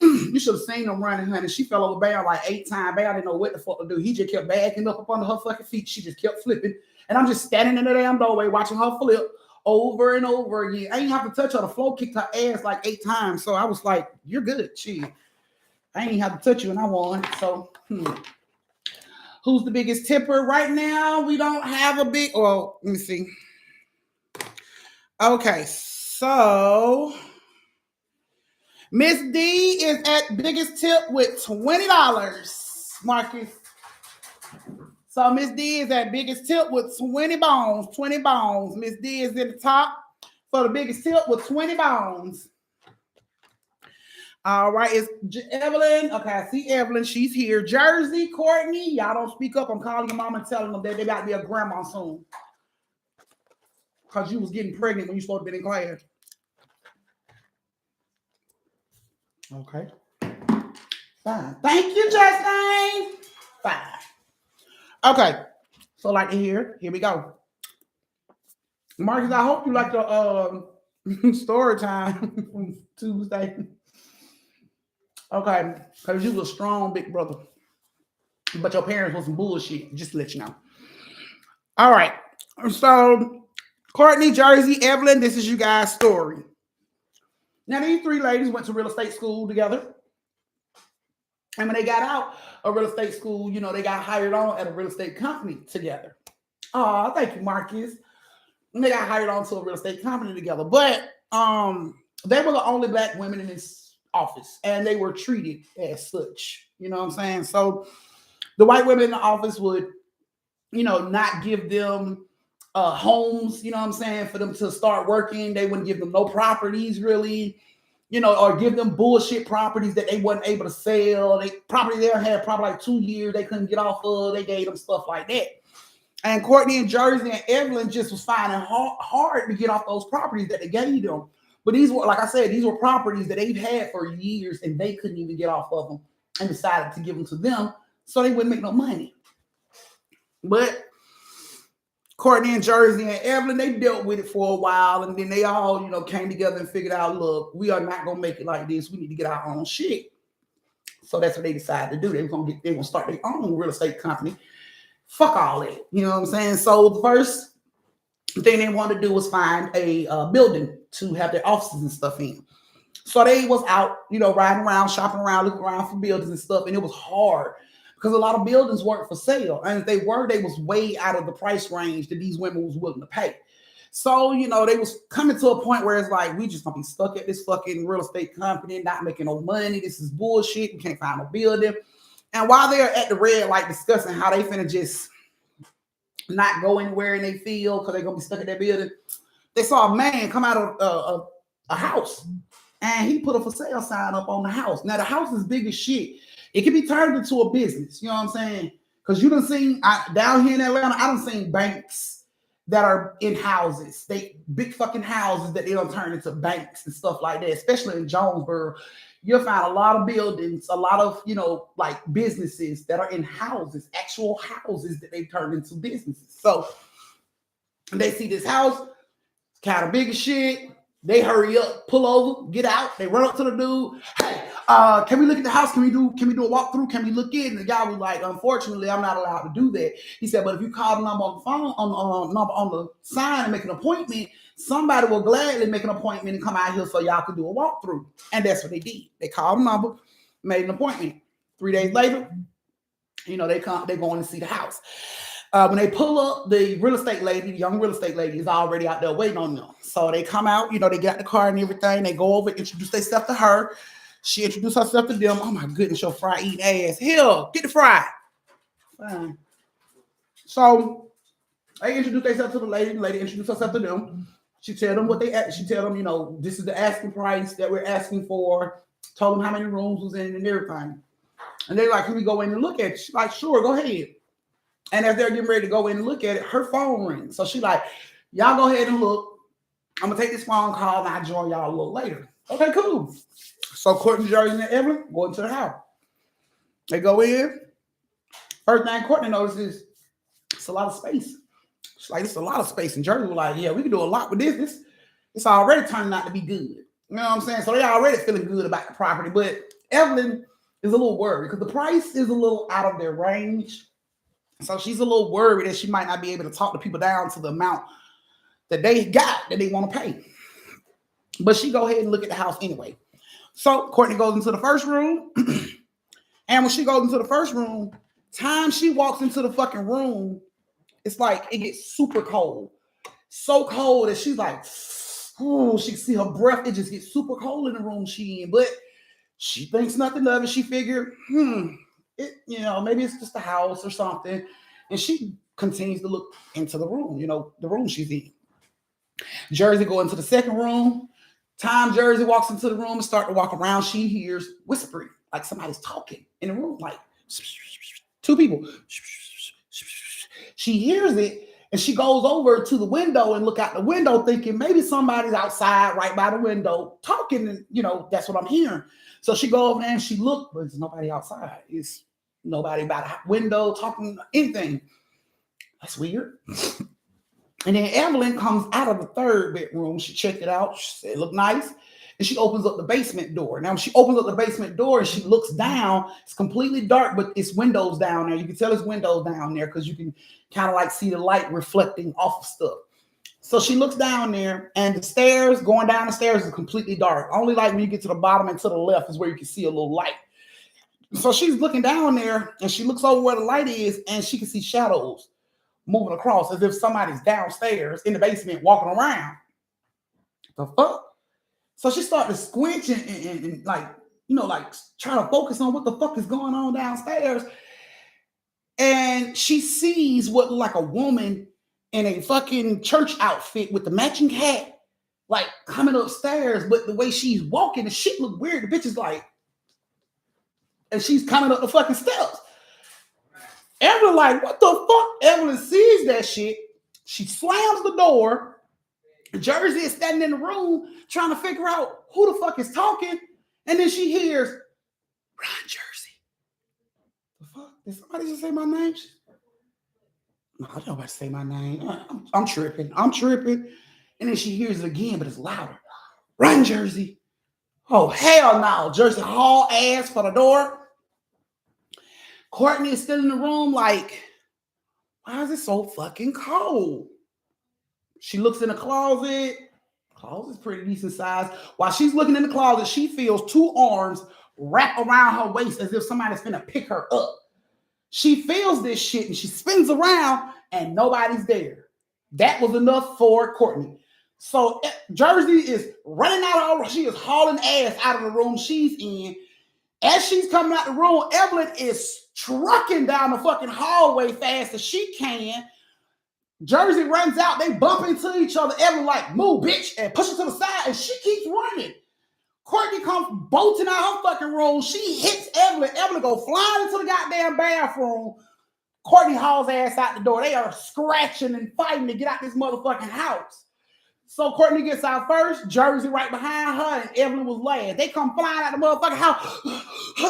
You should have seen them running, honey. She fell over Bam like 8 times. Bam didn't know what the fuck to do. He just kept backing up under her fucking feet. She just kept flipping. And I'm just standing in the damn doorway watching her flip over and over again. I ain't have to touch her. The floor kicked her ass like 8 times. So I was like, you're good. Shit. I ain't have to touch you and I won. So, who's the biggest tipper? Right now, we don't have a big, well, let me see. Okay, so Miss D is at biggest tip with $20, Marcus. So Miss D is at biggest tip with 20 bones. 20 bones. Miss D is in the top for the biggest tip with 20 bones. All right, it's Evelyn. Okay, I see Evelyn. She's here. Jersey, Courtney. Y'all don't speak up. I'm calling your mom and telling them that they got to be a grandma soon. Because you was getting pregnant when you supposed to be in class. Okay. Fine. Thank you, Justine. Fine. Okay. So like to hear. Here we go. Marcus, I hope you like the story time from Tuesday. Okay. Because you was a strong big brother. But your parents was some bullshit. Just to let you know. All right. So Courtney, Jersey, Evelyn, this is you guys' story. Now, these 3 ladies went to real estate school together. And when they got out of real estate school, they got hired on at a real estate company together. Oh, thank you, Marcus. And they got hired on to a real estate company together. But they were the only Black women in this office. And they were treated as such. You know what I'm saying? So the white women in the office would, not give them homes, you know what I'm saying, for them to start working. They wouldn't give them no properties really, or give them bullshit properties that they wasn't able to sell. They property they had probably like 2 years they couldn't get off of. They gave them stuff like that. And Courtney and Jersey and Evelyn just was finding hard to get off those properties that they gave them. But these were, like I said, these were properties that they've had for years and they couldn't even get off of them and decided to give them to them so they wouldn't make no money. But Courtney and Jersey and Evelyn, they dealt with it for a while, and then they all, came together and figured out, look, we are not gonna make it like this. We need to get our own shit. So that's what they decided to do. They're gonna start their own real estate company. Fuck all that. You know what I'm saying? So the first thing they wanted to do was find a building to have their offices and stuff in. So they was out, riding around, shopping around, looking around for buildings and stuff, and it was hard. Because a lot of buildings weren't for sale. And if they were, they was way out of the price range that these women was willing to pay. So, they was coming to a point where it's like, we just gonna be stuck at this fucking real estate company, not making no money. This is bullshit. We can't find no building. And while they're at the red light discussing how they finna just not go anywhere in they field because they're gonna be stuck at that building, they saw a man come out of a house. And he put a for sale sign up on the house. Now, the house is big as shit. It can be turned into a business. You know what I'm saying? Because you done seen, down here in Atlanta, I done seen banks that are in houses. They big fucking houses that they don't turn into banks and stuff like that, especially in Jonesboro. You'll find a lot of buildings, a lot of, like businesses that are in houses, actual houses that they've turned into businesses. So they see this house, kind of big as shit. They hurry up, pull over, get out. They run up to the dude. Hey, can we look at the house? Can we do a walkthrough? Can we look in? And the guy was like, unfortunately, I'm not allowed to do that. He said, but if you call the number on the phone, number on the sign and make an appointment, somebody will gladly make an appointment and come out here so y'all can do a walkthrough. And that's what they did. They called the number, made an appointment. 3 days later, they go in and see the house. When they pull up, the young real estate lady is already out there waiting on them. So they come out, they get out the car and everything. They go over, introduce themselves to her. She introduced herself to them. Oh my goodness, your fry eating ass. Hell, get the fry. Fine. So they introduce themselves to the lady. The lady introduced herself to them. She tell them this is the asking price that we're asking for. Told them how many rooms was in and everything. And they're like, can we go in and look at it? She's like, sure, go ahead. And as they're getting ready to go in and look at it, her phone rings. So she's like, y'all go ahead and look. I'm going to take this phone call and I'll join y'all a little later. Okay, cool. So Courtney, Jersey, and Evelyn go into the house. They go in. First thing Courtney notices, it's a lot of space. She's like, it's a lot of space. And Jersey was like, yeah, we can do a lot with this. It's already turning out to be good. You know what I'm saying? So they already feeling good about the property. But Evelyn is a little worried because the price is a little out of their range. So she's a little worried that she might not be able to talk the people down to the amount that they got that they want to pay. But she go ahead and look at the house anyway. So Courtney goes into the first room. And when she goes into the first room, time she walks into the fucking room, it's like it gets super cold. So cold that she's like, oh, she can see her breath. It just gets super cold in the room she in. But she thinks nothing of it. She figured, maybe it's just the house or something. And she continues to look into the room, the room she's in. Jersey go into the second room. Time Jersey walks into the room and start to walk around. She hears whispering, like somebody's talking in the room, like two people. She hears it and she goes over to the window and look out the window thinking maybe somebody's outside right by the window talking. And, that's what I'm hearing. So she goes over there and she looks, but there's nobody outside. It's nobody by the window talking anything. That's weird. And then Evelyn comes out of the third bedroom. She checked it out. She said, it looked nice. And she opens up the basement door. Now, when she opens up the basement door and she looks down, it's completely dark, but it's windows down there. You can tell it's windows down there because you can kind of like see the light reflecting off of stuff. So she looks down there and the stairs, going down the stairs is completely dark. Only like when you get to the bottom and to the left is where you can see a little light. So she's looking down there and she looks over where the light is and she can see shadows moving across as if somebody's downstairs in the basement walking around. The fuck? So she started squinching and like trying to focus on what the fuck is going on downstairs. And she sees what looked like a woman in a fucking church outfit with the matching hat, like coming upstairs. But the way she's walking, the shit look weird. The bitch is like, and she's coming up the fucking steps. Evelyn like, what the fuck? Evelyn sees that shit. She slams the door. Jersey is standing in the room trying to figure out who the fuck is talking. And then she hears, Run, Jersey. The fuck? Did somebody just say my name? No, I don't know about to say my name. I'm tripping. And then she hears it again, but it's louder. Run, Jersey. Oh, hell no. Jersey haul ass for the door. Courtney is still in the room like, why is it so fucking cold? She looks in the closet. Closet's pretty decent size. While she's looking in the closet, she feels two arms wrap around her waist as if somebody's gonna pick her up. She feels this shit and she spins around and nobody's there. That was enough for Courtney. So Jersey is running out she is hauling ass out of the room she's in. As she's coming out the room, Evelyn is trucking down the fucking hallway fast as she can. Jersey runs out. They bump into each other. Evelyn like, move, bitch, and pushes to the side, and she keeps running. Courtney comes bolting out her fucking room. She hits Evelyn. Evelyn go flying into the goddamn bathroom. Courtney hauls ass out the door. They are scratching and fighting to get out this motherfucking house. So Courtney gets out first, Jersey right behind her, and Evelyn was last. They come flying out the motherfucking house.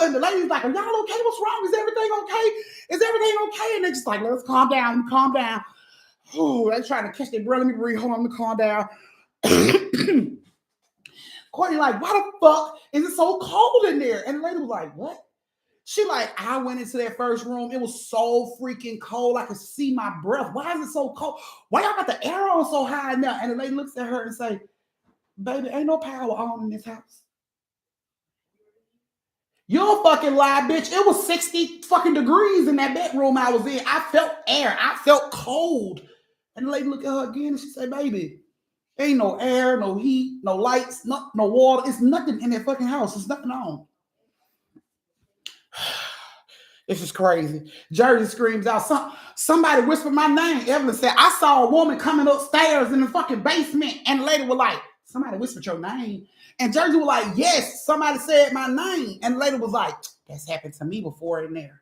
And the lady's like, are y'all okay? What's wrong? Is everything okay? Is everything okay? And they're just like, let's calm down. Calm down. Oh, they're trying to catch their breath. Let me breathe. Hold on, let me calm down. Courtney like, why the fuck is it so cold in there? And the lady was like, what? She like, I went into that first room. It was so freaking cold. I could see my breath. Why is it so cold? Why y'all got the air on so high now? And the lady looks at her and say, baby, ain't no power on in this house. You don't fucking lie, bitch. It was 60 fucking degrees in that bedroom I was in. I felt air. I felt cold. And the lady looked at her again and she said, baby, ain't no air, no heat, no lights, no water. It's nothing in that fucking house. There's nothing on. This is crazy. Jersey screams out. Somebody whispered my name. Evelyn said, I saw a woman coming upstairs in the fucking basement. And the lady was like, somebody whispered your name. And Jersey was like, yes, somebody said my name. And the lady was like, that's happened to me before in there.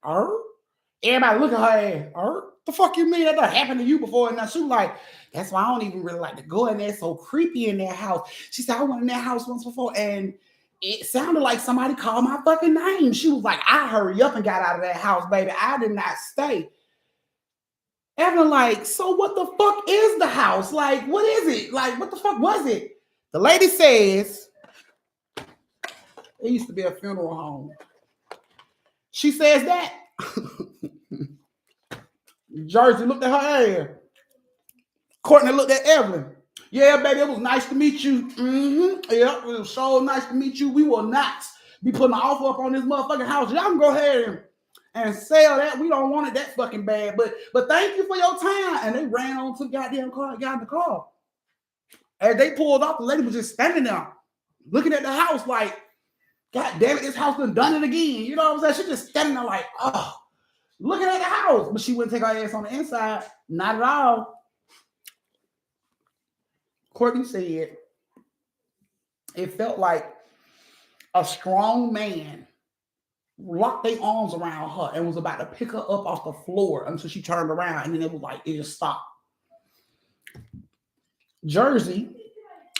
Everybody look at her ass. The fuck you mean that done happened to you before? And now she was like, that's why I don't even really like to go in there. It's so creepy in that house. She said, I went in that house once before and it sounded like somebody called my fucking name. She was like, I hurry up and got out of that house, baby. I did not stay. Evelyn like, so what the fuck is the house? Like, what is it? Like, what the fuck was it? The lady says, it used to be a funeral home. She says that. Jersey looked at her ass. Courtney looked at Evelyn. Yeah, baby, it was nice to meet you. Yeah, it was so nice to meet you. We will not be putting an offer up on this motherfucking house. Y'all can go ahead and sell that. We don't want it that fucking bad. But thank you for your time. And they ran on to the goddamn car, got in the car. As they pulled up, the lady was just standing there looking at the house like, God damn it, this house done it again. You know what I'm saying? She just standing there like, oh, looking at the house. But she wouldn't take her ass on the inside. Not at all. Courtney said it felt like a strong man locked their arms around her and was about to pick her up off the floor until she turned around, and then it was like it just stopped. Jersey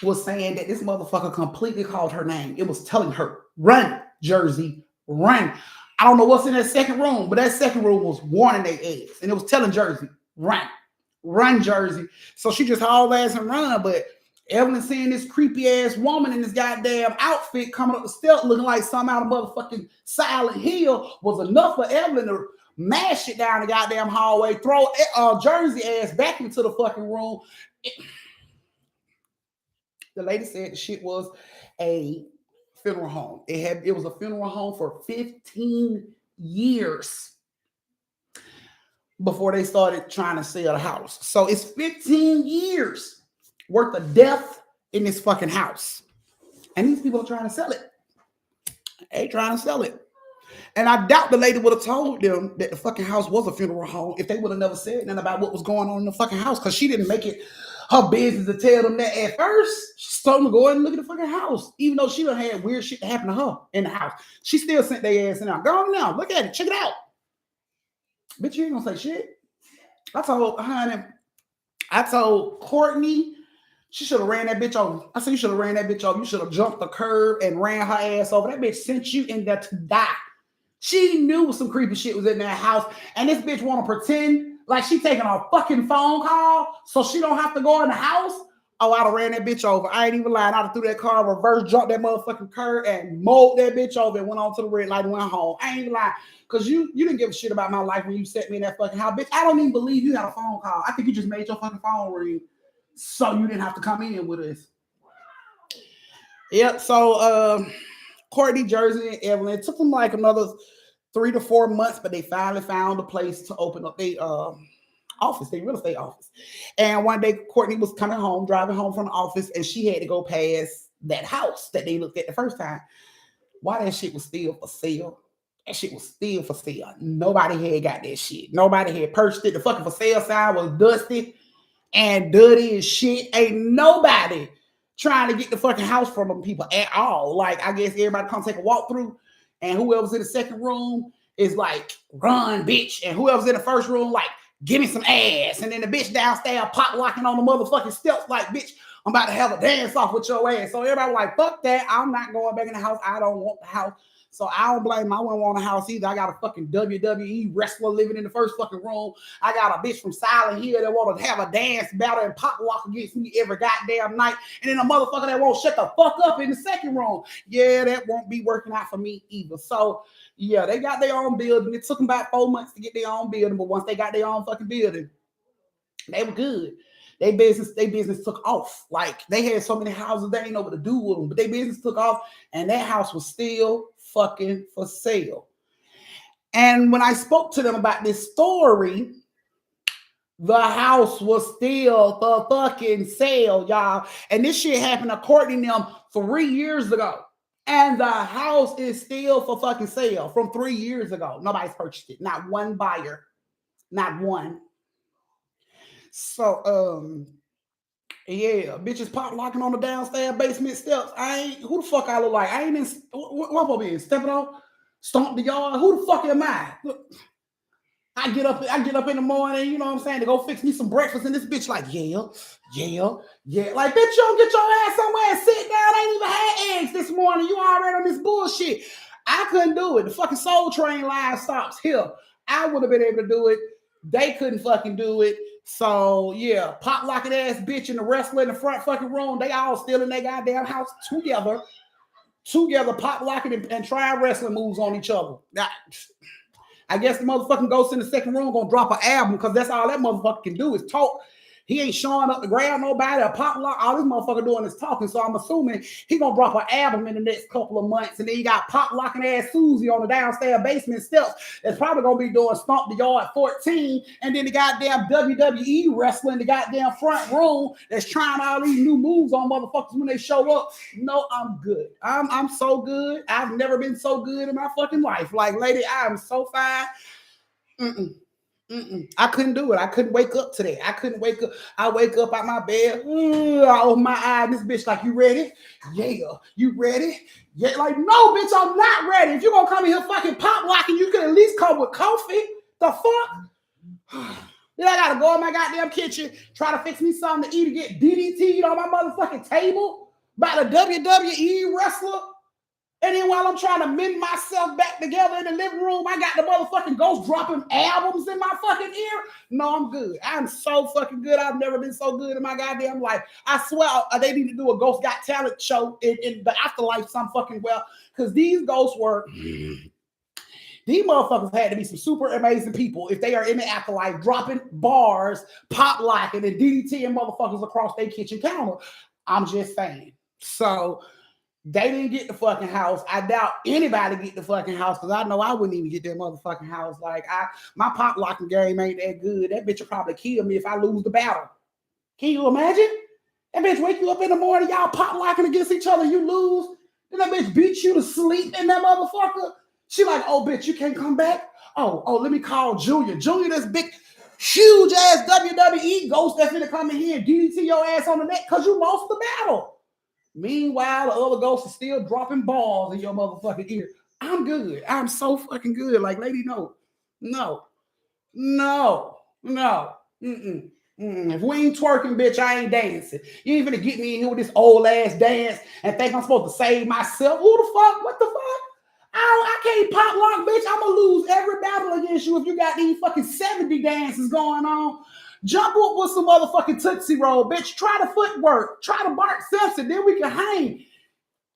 was saying that this motherfucker completely called her name. It was telling her, run, Jersey, run. I don't know what's in that second room, but that second room was warning their ass, and it was telling Jersey, run, Jersey. So she just hauled ass and run, but Evelyn seeing this creepy ass woman in this goddamn outfit coming up the steps looking like some out of motherfucking Silent Hill was enough for Evelyn to mash it down the goddamn hallway, throw Jersey ass back into the fucking room. The lady said the shit was a funeral home. It was a funeral home for 15 years before they started trying to sell the house. So it's 15 years worth of death in this fucking house. And these people are trying to sell it. They trying to sell it. And I doubt the lady would have told them that the fucking house was a funeral home if they would have never said nothing about what was going on in the fucking house, because she didn't make it her business to tell them that at first. She told them to go ahead and look at the fucking house, even though she done had weird shit to happen to her in the house. She still sent their ass in there. Go on now, look at it, check it out. Bitch, you ain't gonna say shit. I told Courtney she should have ran that bitch over. I said you should have ran that bitch over. You should have jumped the curb and ran her ass over. That bitch sent you in there to die. She knew some creepy shit was in that house, and this bitch want to pretend like she taking a fucking phone call so she don't have to go in the house. Oh, I'd have ran that bitch over. I ain't even lying. I'd have threw that car, reverse, jumped that motherfucking curb, and mowed that bitch over and went on to the red light and went home. I ain't even lying. Because you didn't give a shit about my life when you set me in that fucking house. Bitch, I don't even believe you had a phone call. I think you just made your fucking phone ring so you didn't have to come in with us. Yep, so Courtney, Jersey, and Evelyn, it took them like another 3 to 4 months, but they finally found a place to open up their office, their real estate office. And one day, Courtney was coming home, driving home from the office, and she had to go past that house that they looked at the first time. Why that shit was still for sale? That shit was still for sale. Nobody had got that shit. Nobody had purchased it. The fucking for sale sign was dusty and dirty as shit. Ain't nobody trying to get the fucking house from them people at all. Like, I guess everybody come take a walk through, and whoever's in the second room is like, run, bitch. And whoever's in the first room, like, give me some ass. And then the bitch downstairs pop locking on the motherfucking steps like, bitch, I'm about to have a dance off with your ass. So everybody was like, fuck that. I'm not going back in the house. I don't want the house. So I don't blame him. I wouldn't want a house either. I got a fucking WWE wrestler living in the first fucking room. I got a bitch from Silent Hill that want to have a dance battle and pop lock against me every goddamn night. And then a motherfucker that won't shut the fuck up in the second room. Yeah, that won't be working out for me either. So yeah, they got their own building. It took them about 4 months to get their own building, but once they got their own fucking building, they were good. Their business took off. Like they had so many houses, they ain't know what to do with them. But their business took off, and that house was still fucking for sale. And when I spoke to them about this story, the house was still for fucking sale, y'all. And this shit happened according to them 3 years ago. And the house is still for fucking sale from 3 years ago. Nobody's purchased it. Not one buyer. Not one. So, yeah, bitches pop locking on the downstairs basement steps. Who the fuck I look like? I ain't in, what am I in? Stepping on? Stomp the yard? Who the fuck am I? I get up in the morning, you know what I'm saying, to go fix me some breakfast, and this bitch like, yeah. Like, bitch, you don't get your ass somewhere and sit down. I ain't even had eggs this morning. You already on this bullshit. I couldn't do it. The fucking Soul Train line stops here. I would have been able to do it. They couldn't fucking do it. So, yeah, pop locking ass bitch and the wrestler in the front fucking room, they all still in their goddamn house together, pop locking and trying wrestling moves on each other. Now, I guess the motherfucking ghost in the second room gonna drop an album because that's all that motherfucker can do is talk. He ain't showing up to grab nobody or pop lock. All this motherfucker doing is talking. So I'm assuming he gonna drop an album in the next couple of months. And then you got pop locking ass Susie on the downstairs basement steps that's probably gonna be doing Stomp the Yard 14. And then the goddamn WWE wrestling the goddamn front room that's trying all these new moves on motherfuckers when they show up. No, I'm good. I'm so good. I've never been so good in my fucking life. Like, lady, I am so fine. I couldn't do it. I couldn't wake up today. I couldn't wake up. I wake up out my bed. I open my eye. This bitch like, you ready? Yeah. You ready? Yeah. Like, no, bitch, I'm not ready. If you're going to come in here fucking pop locking, you could at least come with coffee. The fuck? Then I got to go in my goddamn kitchen, try to fix me something to eat and get DDT'd on my motherfucking table by the WWE wrestler. And then while I'm trying to mend myself back together in the living room, I got the motherfucking ghost dropping albums in my fucking ear. No, I'm good. I'm so fucking good. I've never been so good in my goddamn life. I swear they need to do a Ghost Got Talent show in the afterlife some fucking well. Because these ghosts were... These motherfuckers had to be some super amazing people if they are in the afterlife dropping bars, pop locking, and DDTing motherfuckers across their kitchen counter. I'm just saying. So... they didn't get the fucking house. I doubt anybody get the fucking house because I know I wouldn't even get that motherfucking house. Like, my pop locking game ain't that good. That bitch will probably kill me if I lose the battle. Can you imagine? That bitch wake you up in the morning, y'all pop locking against each other, you lose. Then that bitch beat you to sleep in that motherfucker. She like, oh, bitch, you can't come back? Oh, let me call Junior. Junior, this big, huge ass WWE ghost that's gonna come in here and DDT your ass on the neck because you lost the battle. Meanwhile, the other ghosts are still dropping balls in your motherfucking ear. I'm good. I'm so fucking good. Like, lady, no. If we ain't twerking, bitch, I ain't dancing. You ain't gonna get me in here with this old ass dance and think I'm supposed to save myself. Who the fuck? What the fuck? I can't pop lock, bitch. I'm gonna lose every battle against you if you got these fucking 70 dances going on. Jump up with some motherfucking Tootsie Roll, bitch. Try the footwork. Try the Bart Simpson. Then we can hang.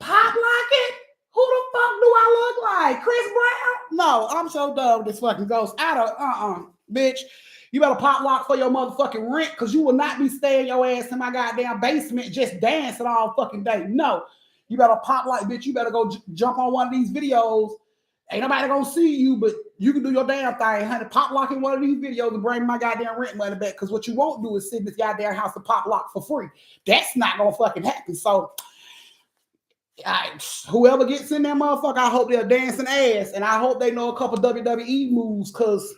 Pop lock it? Who the fuck do I look like? Chris Brown? No, I'm so done with this fucking ghost. Bitch. You better pop lock for your motherfucking rent because you will not be staying your ass in my goddamn basement just dancing all fucking day. No. You better pop lock, bitch. You better go jump on one of these videos. Ain't nobody gonna see you, but you can do your damn thing, honey. Pop lock in one of these videos and bring my goddamn rent money back. Because what you won't do is sit in this goddamn house and pop lock for free. That's not gonna fucking happen. So, whoever gets in there, motherfucker, I hope they're dancing ass, and I hope they know a couple WWE moves, because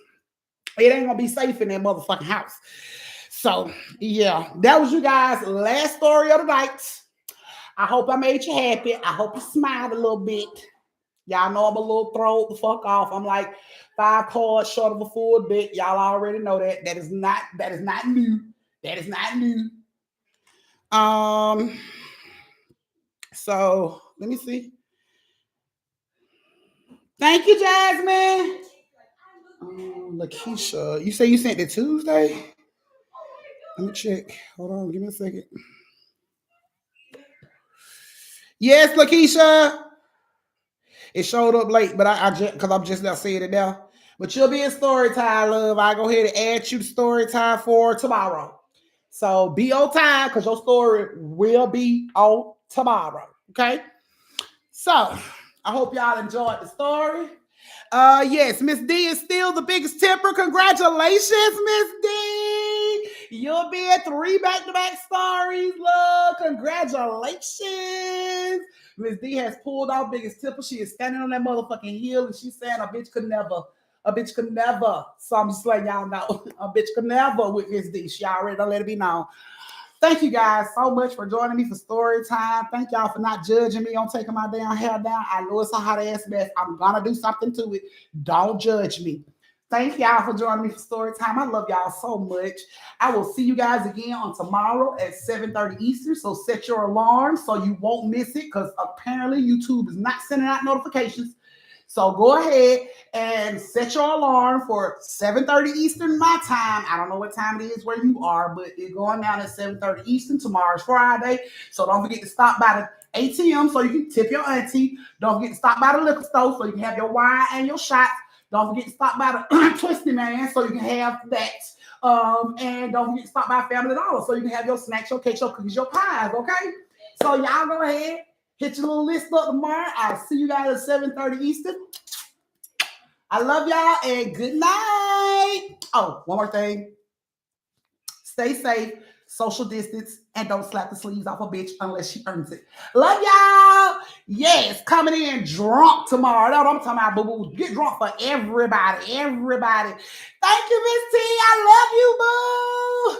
it ain't gonna be safe in that motherfucking house. So, yeah, that was you guys' last story of the night. I hope I made you happy. I hope you smiled a little bit. Y'all know I'm a little throw the fuck off. I'm like 5 cards short of a full deck. Y'all already know that. That is not new. That is not new. So let me see. Thank you, Jasmine. Lakeisha, you say you sent it Tuesday? Let me check. Hold on, give me a second. Yes, Lakeisha. It showed up late, but I just because I'm just now seeing it now. But you'll be in story time, love. I go ahead and add you to story time for tomorrow. So be on time because your story will be on tomorrow. Okay. So I hope y'all enjoyed the story. Yes, Miss D is still the biggest tipper. Congratulations, Miss D. You'll be at 3 back-to-back stories, love. Congratulations. Miss D has pulled off biggest tipper. She is standing on that motherfucking hill and she's saying a bitch could never. A bitch could never. So I'm just letting y'all know. A bitch could never with Miss D. She already don't let it be known. Thank you guys so much for joining me for story time. Thank y'all for not judging me on taking my damn hair down. I know it's a hot ass mess. I'm gonna do something to it. Don't judge me. Thank y'all for joining me for story time. I love y'all so much. I will see you guys again on tomorrow at 7:30 Eastern. So set your alarm so you won't miss it because apparently YouTube is not sending out notifications. So go ahead and set your alarm for 7:30 Eastern my time. I don't know what time it is where you are, but it's going down at 7:30 Eastern. Tomorrow's Friday. So don't forget to stop by the ATM so you can tip your auntie. Don't forget to stop by the liquor store so you can have your wine and your shots. Don't forget to stop by the Twisty Man so you can have that. And don't forget to stop by Family Dollar so you can have your snacks, your cakes, your cookies, your pies, okay? So y'all go ahead. Hit your little list up tomorrow. I'll see you guys at 7:30 Eastern. I love y'all and good night. Oh, one more thing. Stay safe, social distance, and don't slap the sleeves off a bitch unless she earns it. Love y'all. Yes, coming in drunk tomorrow. That's what I'm talking about, boo-boo. Get drunk for everybody. Everybody. Thank you, Miss T. I love you, boo.